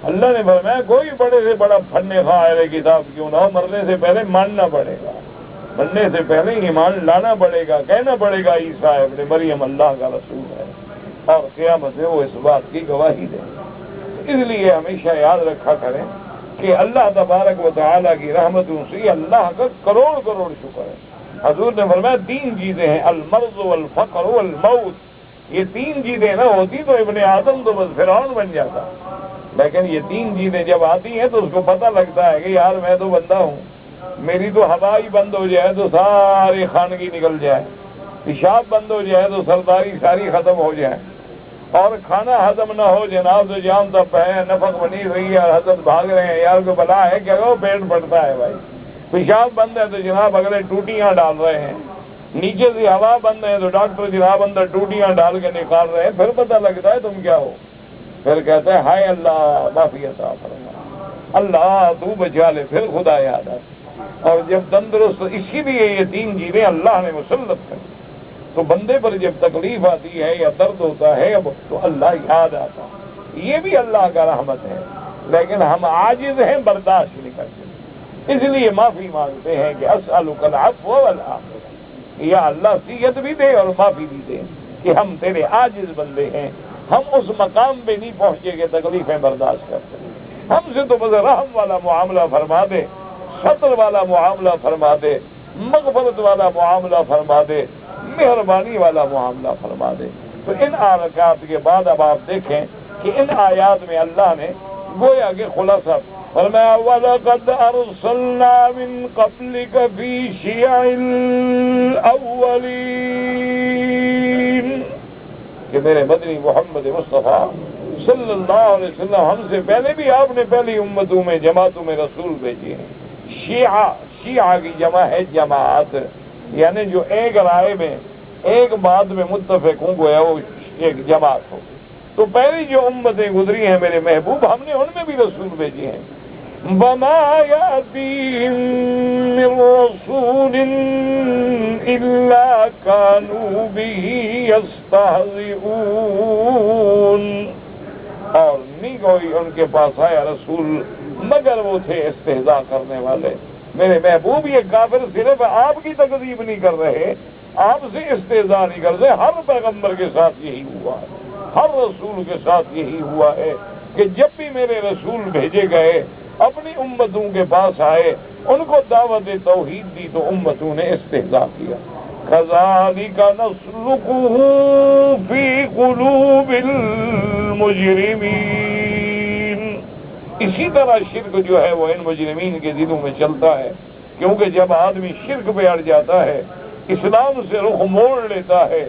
S1: اللہ نے فرمایا کوئی بڑے سے بڑا فن خواہ اہل کتاب کیوں نہ ہو، مرنے سے پہلے ماننا پڑے گا، مرنے سے پہلے ایمان لانا پڑے گا، کہنا پڑے گا عیسیٰ ابن مریم اللہ کا رسول ہے، اور قیامت میں وہ اس بات کی گواہی دیں۔ اس لیے ہمیشہ یاد رکھا کریں کہ اللہ تبارک و تعالیٰ کی رحمتوں سے اللہ کا کروڑ کروڑ شکر ہے۔ حضور نے فرمایا 3 چیزیں ہیں، المرض والفقر والموت، یہ 3 چیزیں نہ ہوتی تو ابن آدم تو بس فرعون بن جاتا، لیکن یہ 3 چیزیں جب آتی ہیں تو اس کو پتہ لگتا ہے کہ یار میں تو بندہ ہوں، میری تو ہوا ہی بند ہو جائے تو ساری خانگی نکل جائے، پیشاب بند ہو جائے تو سرداری ساری ختم ہو جائے، اور کھانا ہضم نہ ہو جناب تو جام تو پہ نفق بنی ہوئی ہے اور حضرت بھاگ رہے ہیں، یار کو بلا ہے کیا وہ پیٹ پڑتا ہے بھائی، پیشاب بند ہے تو جناب اگلے ٹوٹیاں ڈال رہے ہیں، نیچے سے ہوا بند ہے تو ڈاکٹر جناب اندر ٹوٹیاں ڈال کے نکال رہے ہیں، پھر پتہ لگتا ہے تم کیا ہو، پھر کہتے ہیں ہائے اللہ معافی عطا فرما، اللہ تو بچا لے، پھر خدا یاد آتا۔ اور جب تندرست، اسی لیے یہ تین چیزیں اللہ نے مسلط کر، تو بندے پر جب تکلیف آتی ہے یا درد ہوتا ہے تو اللہ یاد آتا، یہ بھی اللہ کا رحمت ہے، لیکن ہم عاجز ہیں، برداشت نہیں کرتے، اس لیے معافی مانگتے ہیں کہ اسألک العفو والعافیہ، یا اللہ صحت بھی دے اور معافی بھی دے کہ ہم تیرے عاجز بندے ہیں، ہم اس مقام پہ نہیں پہنچے کہ تکلیفیں برداشت کرتے، ہم سے تو بس رحم والا معاملہ فرما دے، ستر والا معاملہ فرما دے، مغفرت والا معاملہ فرما دے، مہربانی والا معاملہ فرما دے۔ تو ان آیات کے بعد اب آپ دیکھیں کہ ان آیات میں اللہ نے گویا کہ خلاصہ فرمایا وَلَقَدْ أَرْسَلْنَا مِن قَبْلِكَ فِي شِيَعِ الْأَوَّلِينَ، کہ میرے مدنی محمد مصطفیٰ صلی اللہ علیہ وسلم ہم سے پہلے بھی آپ نے پہلی امتوں میں جماعتوں میں رسول بھیجے ہیں۔ شیعہ کی جمع ہے جماعت، یعنی جو ایک رائے میں ایک بات میں متفق ہوں گویا وہ ایک جماعت ہو۔ تو پہلی جو امتیں گزری ہیں میرے محبوب، ہم نے ان میں بھی رسول بھیجے ہیں۔ وَمَا يَأْتِيهِم مِّن رَّسُولٍ إِلَّا كَانُوا بِهِ يَسْتَهْزِئُونَ، اور نہیں کوئی ان کے پاس آیا رسول مگر وہ تھے استہزاء کرنے والے۔ میرے محبوب یہ کافر صرف آپ کی تکذیب نہیں کر رہے، آپ سے استہزاء نہیں کرتے، ہر پیغمبر کے ساتھ یہی ہوا ہے، ہر رسول کے ساتھ یہی ہوا ہے کہ جب بھی میرے رسول بھیجے گئے اپنی امتوں کے پاس آئے، ان کو دعوت توحید دی تو امتوں نے استہزاء کیا۔ كَذَلِكَ نَسْلُكُهُ فِي قُلُوبِ الْمُجْرِمِينَ، اسی طرح شرک جو ہے وہ ان مجرمین کے دلوں میں چلتا ہے، کیونکہ جب آدمی شرک پہ اڑ جاتا ہے، اسلام سے رخ موڑ لیتا ہے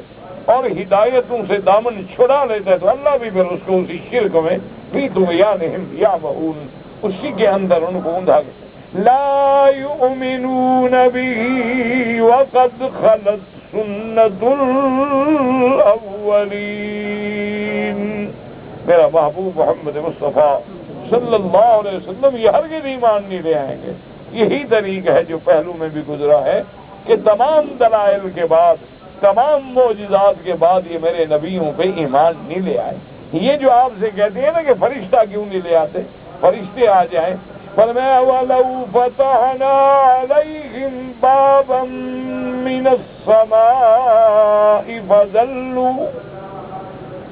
S1: اور ہدایتوں سے دامن چھڑا لیتا ہے، تو اللہ بھی پھر اس کو اسی شرک میں فی طغیانہم یعمہون، اسی کے اندر ان کو اندھا گیا۔ لا یؤمنون بہ وقد خلت سنت الاولین، میرا محبوب محمد مصطفیٰ صلی اللہ علیہ وسلم یہ ہرگز ایمان نہیں لے آئیں گے۔ یہی طریقہ ہے جو پہلو میں بھی گزرا ہے کہ تمام دلائل کے بعد، تمام معجزات کے بعد یہ میرے نبیوں پہ ایمان نہیں لے آئے۔ یہ جو آپ سے کہتے ہیں نا کہ فرشتہ کیوں نہیں لے آتے، فرشتے آ جائیں، فرمایا وَلَوْ فَتَحْنَا عَلَيْهِمْ بَابًا مِّنَ السَّمَاءِ فَظَلُّوا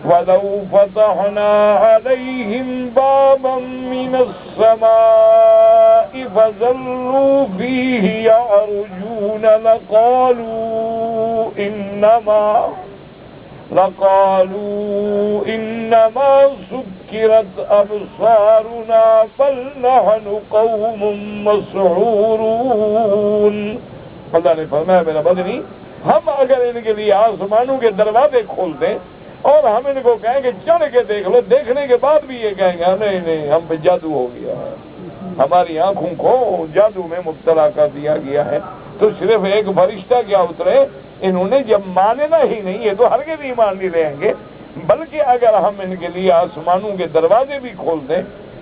S1: وَلَوْ فَتَحْنَا عَلَيْهِمْ بَابًا مِّنَ السَّمَاءِ فَظَلُّوا فِيهِ يَعْرُجُونَ لَقَالُوا إِنَّمَا سُكِّرَتْ أَبْصَارُنَا بَلْ نَحْنُ قَوْمٌ مَّسْحُورُونَ۔ اللہ نے فرمایا میرا بدنی، ہم اگر ان کے لیے آسمانوں کے دروازے کھول دیں اور ہم ان کو کہیں کہ چڑھ کے دیکھ لو، دیکھنے کے بعد بھی یہ کہیں گے نہیں نہیں ہم پہ جادو ہو گیا ہے، ہماری آنکھوں کو جادو میں مبتلا کر دیا گیا ہے، تو صرف ایک فرشتہ کیا اترے، انہوں نے جب ماننا ہی نہیں ہے تو ہرگز ایمان نہیں لیں گے، بلکہ اگر ہم ان کے لیے آسمانوں کے دروازے بھی کھول دیں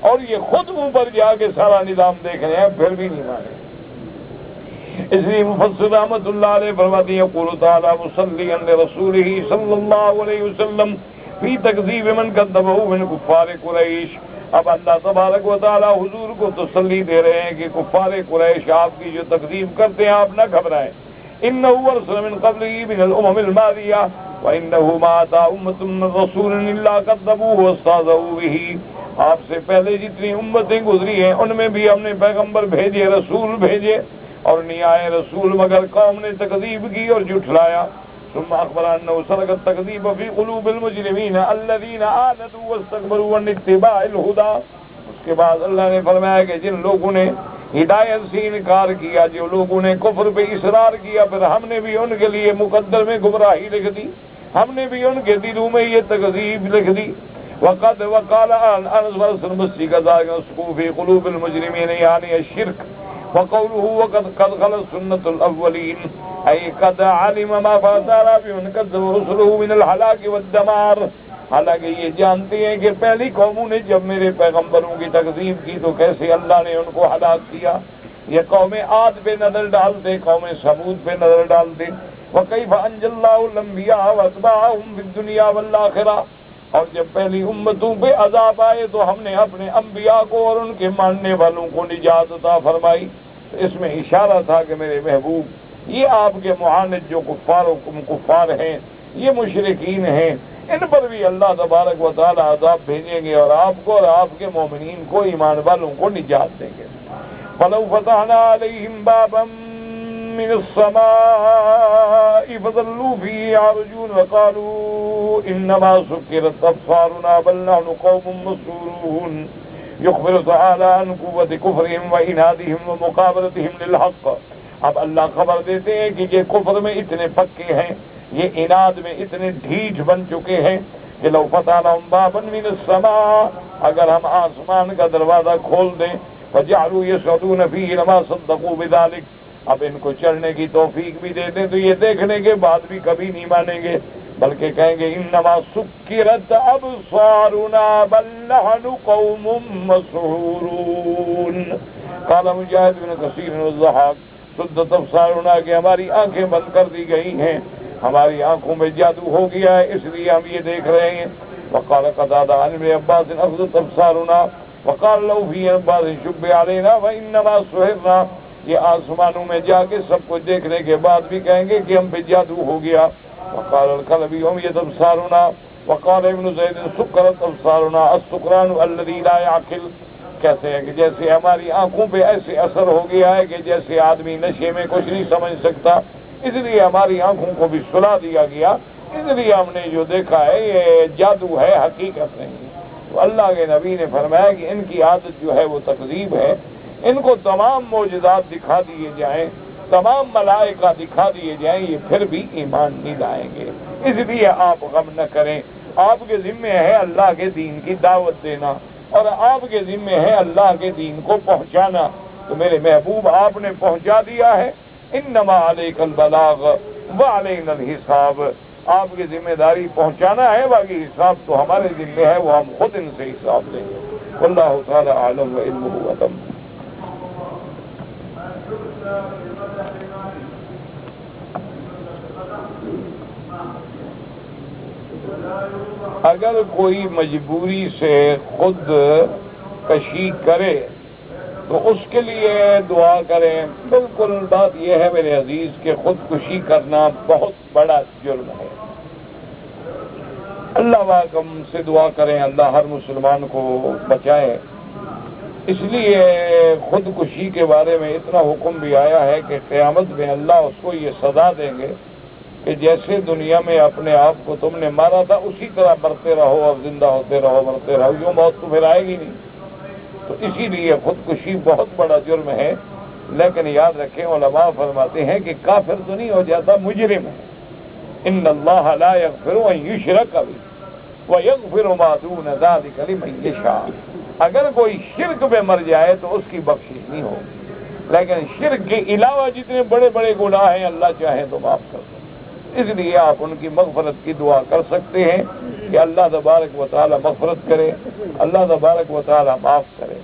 S1: اور یہ خود اوپر جا کے سارا نظام دیکھ رہے ہیں پھر بھی نہیں مانیں۔ اس لیے مفسر رحمۃ اللہ علیہ فرماتے ہیں یقول تعالی مصلیًا لرسولہ صلی اللہ علیہ وسلم فی تکذیب من کذبہ من کفار قریش، اب اللہ تبارک و تعالی حضور کو تسلی دے رہے ہیں کہ کفار قریش آپ کی جو تکذیب کرتے ہیں آپ نہ گھبرائیں، انہ ارسل من قبلہ من الامم الماضیہ وانہ ما اتى امۃ من رسول الا کذبوہ واستہزئوا بہ، آپ سے پہلے جتنی امتیں گزری ہیں ان میں بھی ہم نے پیغمبر بھیجے، رسول بھیجے، اور نہیں آئے رسول مگر قوم نے تکذیب کی اور جھٹلایا۔ ثم اخبر انه سلك التكذيب في قلوب المجرمين الذين آلدوا واستكبروا عن اتباع الهدى، اس کے بعد اللہ نے فرمایا کہ جن لوگوں نے ہدایت سے انکار کیا، جو لوگوں نے کفر پہ اصرار کیا، پھر ہم نے بھی ان کے لیے مقدر میں گمراہی لکھ دی، ہم نے بھی ان کے دلوں میں یہ تکذیب لکھ دی. وقد وقال انس والمستی كذلك نسقوا في قلوب المجرمين يعني الشرك. وقوله وقد خلت سنة الأولين أي قد علم ما فات على من كذب رسله من الهلاك والدمار. حالانکہ یہ جانتے ہیں کہ پہلی قوموں نے جب میرے پیغمبروں کی تکذیب کی تو کیسے اللہ نے ان کو ہلاک کیا. یہ قوم عاد پہ نظر ڈالتے, قوم ثمود پہ نظر ڈالتے. وَكَيْفَ أَنْجَى اللَّهُ الْأَنْبِيَاءَ وَأَتْبَاعَهُمْ فِي الدُّنْيَا وَالْآخِرَةِ. اور جب پہلی امتوں پہ عذاب آئے تو ہم نے اپنے انبیاء کو اور ان کے ماننے والوں کو نجات عطا فرمائی. تو اس میں اشارہ تھا کہ میرے محبوب یہ آپ کے معاند جو کفار ہیں, یہ مشرکین ہیں, ان پر بھی اللہ تبارک و تعالی عذاب بھیجیں گے اور آپ کو اور آپ کے مومنین کو, ایمان والوں کو نجات دیں گے. فَلَوْ فَتَحْنَا عَلَيْهِمْ بَابًا مِّنَ السَّمَاءِ فَظَلُّوا فِيهِ يَعْرُجُونَ وَقَالُوا إِنَّمَا سُكِّرَتْ أَبْصَارُنَا بَلْ نَحْنُ قَوْمٌ مَّسْحُورُونَ. يخبر تعالی عن قوت کفرہم و عنادہم و مقابلتہم للحق. اب اللہ خبر دیتے ہیں کہ یہ کفر میں اتنے پکے ہیں, یہ عناد میں اتنے ڈھیٹ بن چکے ہیں کہ لو فتحنا بابا من السماء, اگر ہم آسمان کا دروازہ کھول دیں, فجعلوا يصعدون فيه لما صدقوا بذلك, اب ان کو چڑھنے کی توفیق بھی دے دیں تو یہ دیکھنے کے بعد بھی کبھی نہیں مانیں گے, بلکہ کہیں گے انما سکرت ابصارنا بل نحن قوم مسحورون. قال مجاہد بن کثیر والضحاک سدت ابصارنا, کہ ہماری آنکھیں بند کر دی گئی ہیں, ہماری آنکھوں میں جادو ہو گیا ہے, اس لیے ہم یہ دیکھ رہے ہیں. وقال قتادہ عن ابن عباس افضت ابصارنا وقال لو فی عباس شب علینا وانما سحرنا. یہ آسمانوں میں جا کے سب کچھ دیکھنے کے بعد بھی کہیں گے کہ ہم پہ جادو ہو گیا. وقال الكلبي عميت ابصارنا وقال ابن زید سکرت ابصارنا السکران الذي لا يعقل. کہتے ہیں کہ جیسے ہماری آنکھوں پہ ایسے اثر ہو گیا ہے کہ جیسے آدمی نشے میں کچھ نہیں سمجھ سکتا, اس لیے ہماری آنکھوں کو بھی سلا دیا گیا, اس لیے ہم نے جو دیکھا ہے یہ جادو ہے, حقیقت نہیں. تو اللہ کے نبی نے فرمایا کہ ان کی عادت جو ہے وہ تکذیب ہے, ان کو تمام معجزات دکھا دیے جائیں, تمام ملائکہ دکھا دیے جائیں, یہ پھر بھی ایمان نہیں لائیں گے. اس لیے آپ غم نہ کریں, آپ کے ذمہ ہے اللہ کے دین کی دعوت دینا اور آپ کے ذمہ ہے اللہ کے دین کو پہنچانا. تو میرے محبوب آپ نے پہنچا دیا ہے. انما علیک البلاغ وعلینا الحساب. آپ کی ذمہ داری پہنچانا ہے, باقی حساب تو ہمارے ذمہ ہے, وہ ہم خود ان سے حساب لیں گے. واللہ تعالی عالم وعلمہ اتم. اگر کوئی مجبوری سے خود کشی کرے تو اس کے لیے دعا کریں. بالکل بات یہ ہے میرے عزیز کہ خودکشی کرنا بہت بڑا جرم ہے. اللہ واقعم سے دعا کریں, اللہ ہر مسلمان کو بچائے. اس لیے خودکشی کے بارے میں اتنا حکم بھی آیا ہے کہ قیامت میں اللہ اس کو یہ سزا دیں گے کہ جیسے دنیا میں اپنے آپ کو تم نے مارا تھا اسی طرح مرتے رہو اور زندہ ہوتے رہو, مرتے رہو, یوں موت تو پھر آئے گی نہیں. تو اسی لیے خودکشی بہت بڑا جرم ہے. لیکن یاد رکھیں, علماء فرماتے ہیں کہ کافر تو نہیں ہو جاتا, مجرم ہے. ان اللہ لا یغفر ان یشرک بہ ویغفر ما دون ذلک لمن یشاء. اگر کوئی شرک پہ مر جائے تو اس کی بخشش نہیں ہوگی, لیکن شرک کے علاوہ جتنے بڑے بڑے گناہ ہیں اللہ چاہے تو معاف کر دیں. اس لیے آپ ان کی مغفرت کی دعا کر سکتے ہیں کہ اللہ تبارک و تعالی مغفرت کرے, اللہ تبارک و تعالی معاف کرے.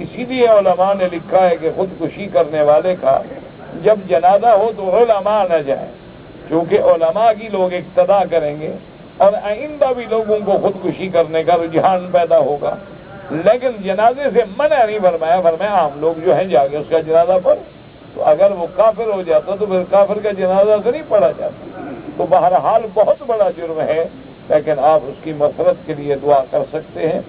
S1: اسی لیے علماء نے لکھا ہے کہ خودکشی کرنے والے کا جب جنازہ ہو تو علماء نہ جائیں, کیونکہ علماء کی لوگ اقتدا کریں گے اور آئندہ بھی لوگوں کو خودکشی کرنے کا رجحان پیدا ہوگا. لیکن جنازے سے منع نہیں فرمایا, فرمایا عام لوگ جو ہیں جا کے اس کا جنازہ پڑھ. تو اگر وہ کافر ہو جاتا تو پھر کافر کا جنازہ تو نہیں پڑھا جاتا. تو بہرحال بہت بڑا جرم ہے, لیکن آپ اس کی مغفرت کے لیے دعا کر سکتے ہیں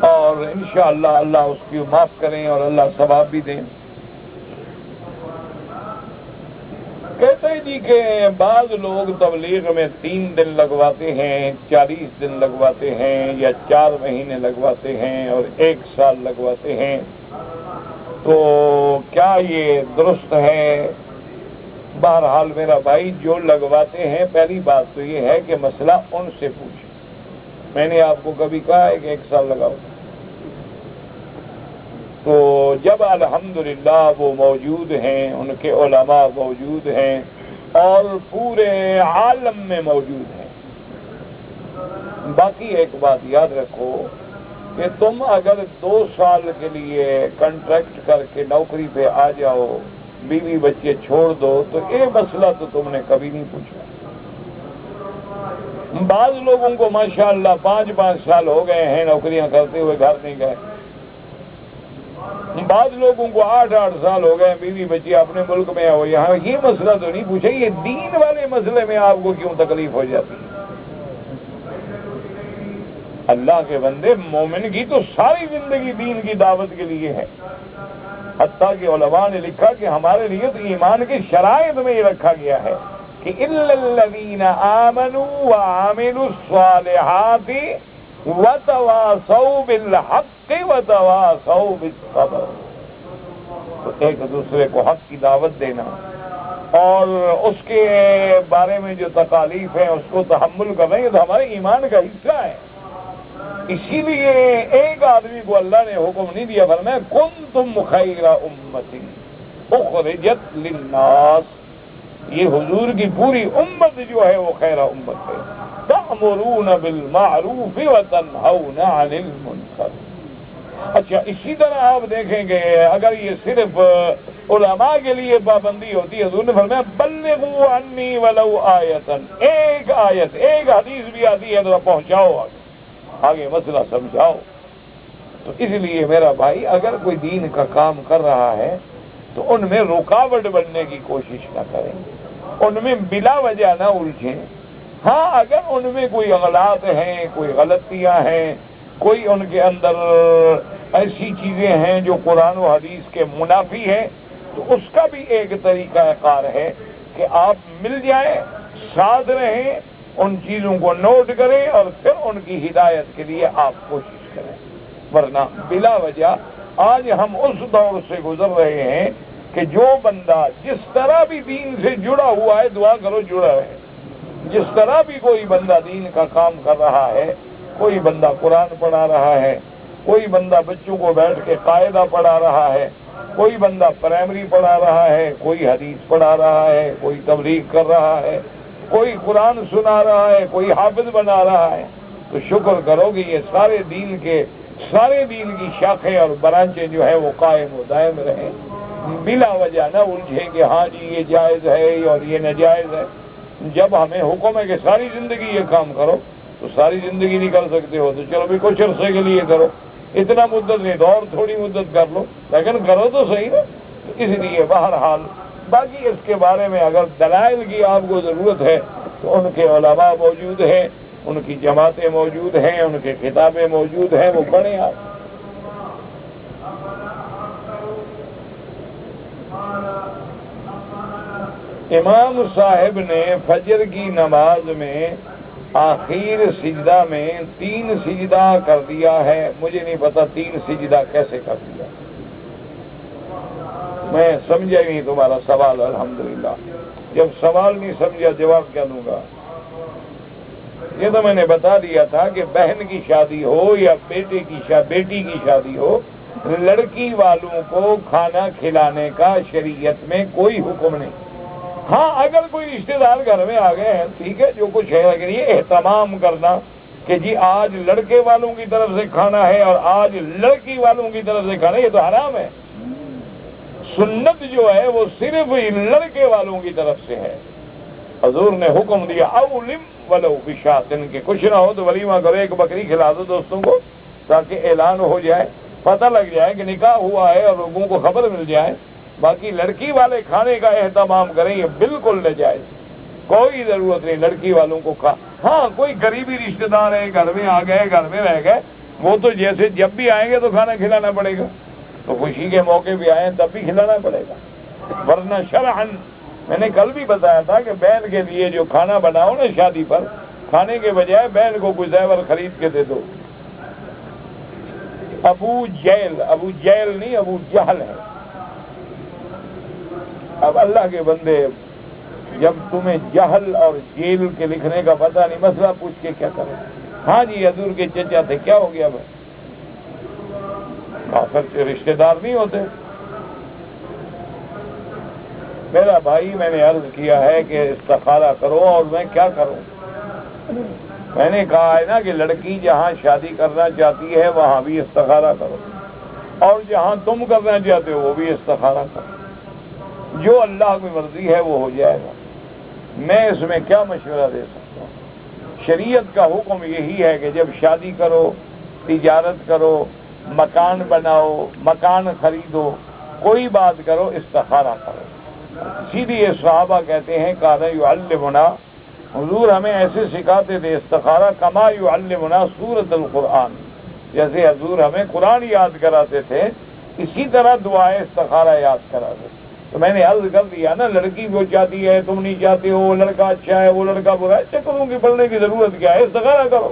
S1: اور انشاءاللہ اللہ اس کی معاف کریں اور اللہ ثواب بھی دیں. کہتے ہیں جی کہ بعض لوگ تبلیغ میں 3 دن لگواتے ہیں, 40 دن لگواتے ہیں, یا 4 مہینے لگواتے ہیں اور 1 سال لگواتے ہیں. تو کیا یہ درست ہے؟ بہرحال میرا بھائی جو لگواتے ہیں پہلی بات تو یہ ہے کہ مسئلہ ان سے پوچھیں. میں نے آپ کو کبھی کہا ہے کہ 1 سال لگاؤ؟ تو جب الحمدللہ وہ موجود ہیں، ان کے علماء موجود ہیں اور پورے عالم میں موجود ہیں. باقی ایک بات یاد رکھو کہ تم اگر 2 سال کے لیے کنٹریکٹ کر کے نوکری پہ آ جاؤ، بیوی بچے چھوڑ دو، تو یہ مسئلہ تو تم نے کبھی نہیں پوچھا. بعض لوگوں کو ماشاءاللہ 5 سال ہو گئے ہیں نوکریاں کرتے ہوئے، گھر نہیں گئے. بعض لوگوں کو 8 سال ہو گئے بیوی بچی اپنے ملک میں ہو یہاں. یہ مسئلہ تو نہیں پوچھا. یہ دین والے مسئلے میں آپ کو کیوں تکلیف ہو جاتی ہے؟ اللہ کے بندے، مومن کی تو ساری زندگی دین کی دعوت کے لیے ہے. حتیٰ کہ علماء نے لکھا کہ ہمارے لیے تو ایمان کی شرائط میں یہ رکھا گیا ہے کہ اِلَّا الَّذِينَ آمَنُوا وَعَمِلُوا الصَّالِحَاتِ وَتَوَاصَوْا بِالْحَقِّ وَتَوَاصَوْا بِالصَّبْرِ. تو ایک دوسرے کو حق کی دعوت دینا اور اس کے بارے میں جو تکالیف ہیں اس کو تحمل کرنا، یہ تو ہمارے ایمان کا حصہ ہے. اسی لیے ایک آدمی کو اللہ نے حکم نہیں دیا، فرمایا کنتم خیر امت اخرجت للناس. یہ حضور کی پوری امت جو ہے وہ خیر امت ہے. تأمرون بالمعروف وتنہون عن المنکر. اچھا، اسی طرح آپ دیکھیں گے اگر یہ صرف علماء کے لیے پابندی ہوتی ہے، حضور نے فرمایا بلغوا عنی ولو آیۃ. ایک آیت، ایک حدیث بھی آتی ہے تو پہنچاؤ آگے مسئلہ سمجھاؤ. تو اس لیے میرا بھائی اگر کوئی دین کا کام کر رہا ہے تو ان میں رکاوٹ بننے کی کوشش نہ کریں، ان میں بلا وجہ نہ الجھیں. ہاں اگر ان میں کوئی غلط ہیں، کوئی غلطیاں ہیں، کوئی ان کے اندر ایسی چیزیں ہیں جو قرآن و حدیث کے منافی ہیں، تو اس کا بھی ایک طریقہ کار ہے کہ آپ مل جائیں، ساتھ رہیں، ان چیزوں کو نوٹ کریں اور پھر ان کی ہدایت کے لیے آپ کوشش کریں. ورنہ بلا وجہ آج ہم اس دور سے گزر رہے ہیں کہ جو بندہ جس طرح بھی دین سے جڑا ہوا ہے، دعا کرو جڑا ہے، جس طرح بھی کوئی بندہ دین کا کام کر رہا ہے، کوئی بندہ قرآن پڑھا رہا ہے، کوئی بندہ بچوں کو بیٹھ کے قاعدہ پڑھا رہا ہے، کوئی بندہ پرائمری پڑھا رہا ہے، کوئی حدیث پڑھا رہا ہے، کوئی تبلیغ کر رہا ہے، کوئی قرآن سنا رہا ہے، کوئی حافظ بنا رہا ہے، تو شکر کرو کہ یہ سارے دین کی شاخیں اور برانچیں جو ہے وہ قائم و دائم رہیں. بلا وجہ نہ الجھیں کہ ہاں جی یہ جائز ہے اور یہ ناجائز ہے. جب ہمیں حکم ہے کہ ساری زندگی یہ کام کرو تو ساری زندگی نہیں کر سکتے ہو تو چلو بھی کچھ عرصے کے لیے کرو. اتنا مدت نہیں تو اور تھوڑی مدت کر لو، لیکن کرو تو صحیح نا. تو اس لیے بہرحال باقی اس کے بارے میں اگر دلائل کی آپ کو ضرورت ہے تو ان کے علماء موجود ہیں، ان کی جماعتیں موجود ہیں، ان کے کتابیں موجود ہیں، وہ پڑھیں آپ. امام صاحب نے فجر کی نماز میں آخر سجدہ میں 3 سجدہ کر دیا ہے. مجھے نہیں پتا 3 سجدہ کیسے کر دیا. میں سمجھا نہیں تمہارا سوال. الحمدللہ جب سوال نہیں سمجھا جواب کیا دوں گا. یہ تو میں نے بتا دیا تھا کہ بہن کی شادی ہو یا بیٹی کی شادی ہو، لڑکی والوں کو کھانا کھلانے کا شریعت میں کوئی حکم نہیں. ہاں اگر کوئی رشتہ دار گھر میں آ گئے ہیں ٹھیک ہے، جو کچھ ہے، لیکن یہ اہتمام کرنا کہ جی آج لڑکے والوں کی طرف سے کھانا ہے اور آج لڑکی والوں کی طرف سے کھانا، یہ تو حرام ہے. سنت جو ہے وہ صرف لڑکے والوں کی طرف سے ہے. حضور نے حکم دیا اولم ولو بشاتن، کے کچھ نہ ہو تو ولیمہ کرو، ایک بکری کھلا دو دوستوں کو تاکہ اعلان ہو جائے، پتہ لگ جائے کہ نکاح ہوا ہے اور لوگوں کو خبر مل جائے. باقی لڑکی والے کھانے کا اہتمام کریں یہ بالکل ناجائز، کوئی ضرورت نہیں لڑکی والوں کو ہاں کوئی قریبی رشتہ دار ہے، گھر میں آ گئے، گھر میں رہ گئے، وہ تو جیسے جب بھی آئیں گے تو کھانا کھلانا پڑے گا. تو خوشی کے موقع بھی آئیں تب بھی کھلانا پڑے گا. ورنہ شرعاً میں نے کل بھی بتایا تھا کہ بہن کے لیے جو کھانا بناؤ نا شادی پر، کھانے کے بجائے بہن کو کوئی زیور خرید کے دے دو. ابو جہل نہیں ابو جہل ہے. اب اللہ کے بندے جب تمہیں جہل اور جیل کے لکھنے کا پتہ نہیں، مسئلہ پوچھ کے کیا کرو؟ ہاں جی حضور کے چچا تھے، کیا ہو گیا بھائی؟ کافر سے رشتہ دار نہیں ہوتے۔ میرا بھائی، میں نے عرض کیا ہے کہ استخارہ کرو، اور میں کیا کروں؟ میں نے کہا ہے نا کہ لڑکی جہاں شادی کرنا چاہتی ہے وہاں بھی استخارہ کرو، اور جہاں تم کرنا چاہتے ہو وہ بھی استخارہ کرو۔ جو اللہ کی مرضی ہے وہ ہو جائے گا۔ میں اس میں کیا مشورہ دے سکتا ہوں؟ شریعت کا حکم یہی ہے کہ جب شادی کرو، تجارت کرو، مکان بناؤ، مکان خریدو، کوئی بات کرو، استخارہ کرو۔ سیدھی صحابہ کہتے ہیں کان یعلمنا، حضور ہمیں ایسے سکھاتے تھے استخارہ، کما یعلمنا سورۃ القرآن، جیسے حضور ہمیں قرآن یاد کراتے تھے اسی طرح دعائے استخارہ یاد کراتے تھے۔ تو میں نے عرض کر دیا نا، لڑکی وہ چاہتی ہے، تم نہیں چاہتے ہو، وہ لڑکا اچھا ہے، وہ لڑکا برا ہے، چکروں کی پڑھنے کی ضرورت کیا ہے؟ استخارہ کرو۔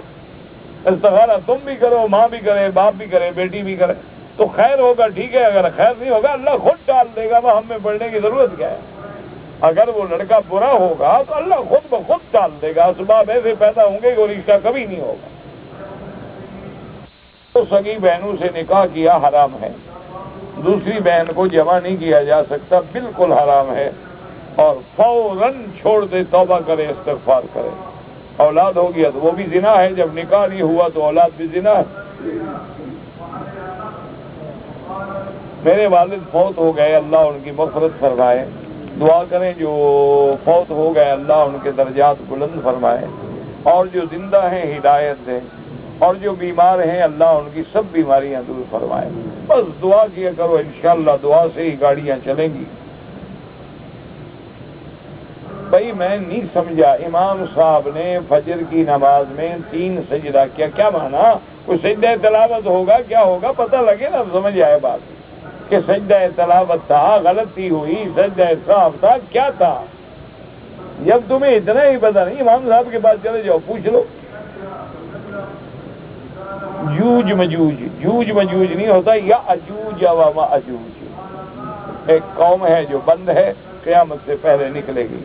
S1: استخارہ تم بھی کرو، ماں بھی کرے، باپ بھی کرے، بیٹی بھی کرے، تو خیر ہوگا، ٹھیک ہے۔ اگر خیر نہیں ہوگا اللہ خود ڈال دے گا، وہ ہم میں پڑھنے کی ضرورت کیا ہے؟ اگر وہ لڑکا برا ہوگا تو اللہ خود بخود ڈال دے گا، اسباب ایسے پیدا ہوں گے کہ وہ رشتہ کبھی نہیں ہوگا۔ تو سگی بہنوں سے نکاح کیا حرام ہے، دوسری بہن کو جمع نہیں کیا جا سکتا، بالکل حرام ہے، اور فوراً چھوڑ دے، توبہ کرے، استغفار کرے۔ اولاد ہو گیا تو وہ بھی زنا ہے، جب نکاح نہیں ہوا تو اولاد بھی زنا ہے۔ میرے والد فوت ہو گئے، اللہ ان کی مغفرت فرمائے، دعا کریں جو فوت ہو گئے اللہ ان کے درجات بلند فرمائے، اور جو زندہ ہیں ہدایت دیں، اور جو بیمار ہیں اللہ ان کی سب بیماریاں دور فرمائے۔ بس دعا کیا کرو، انشاءاللہ دعا سے ہی گاڑیاں چلیں گی۔ بھائی میں نہیں سمجھا، امام صاحب نے فجر کی نماز میں 3 سجدہ کیا، کیا مانا؟ کوئی سجدہ تلاوت ہوگا، کیا ہوگا پتہ لگے نا، سمجھ آئے بات کہ سجدہ تلاوت تھا، غلطی ہوئی، سجدہ صاحب تھا، کیا تھا؟ جب تمہیں اتنا ہی پتہ نہیں، امام صاحب کے پاس چلے جاؤ، پوچھ لو۔ یوج مجوج نہیں ہوتا، یا اجوج و ماجوج، ایک قوم ہے جو بند ہے، قیامت سے پہلے نکلے گی۔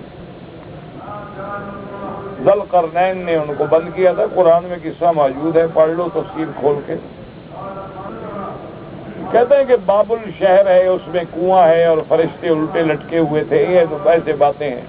S1: ذوالقرنین نے ان کو بند کیا تھا، قرآن میں قصہ موجود ہے، پڑھ لو تفسیر کھول کے۔ کہتے ہیں کہ بابل شہر ہے، اس میں کنواں ہے اور فرشتے الٹے لٹکے ہوئے تھے، یہ تو ایسے باتیں ہیں۔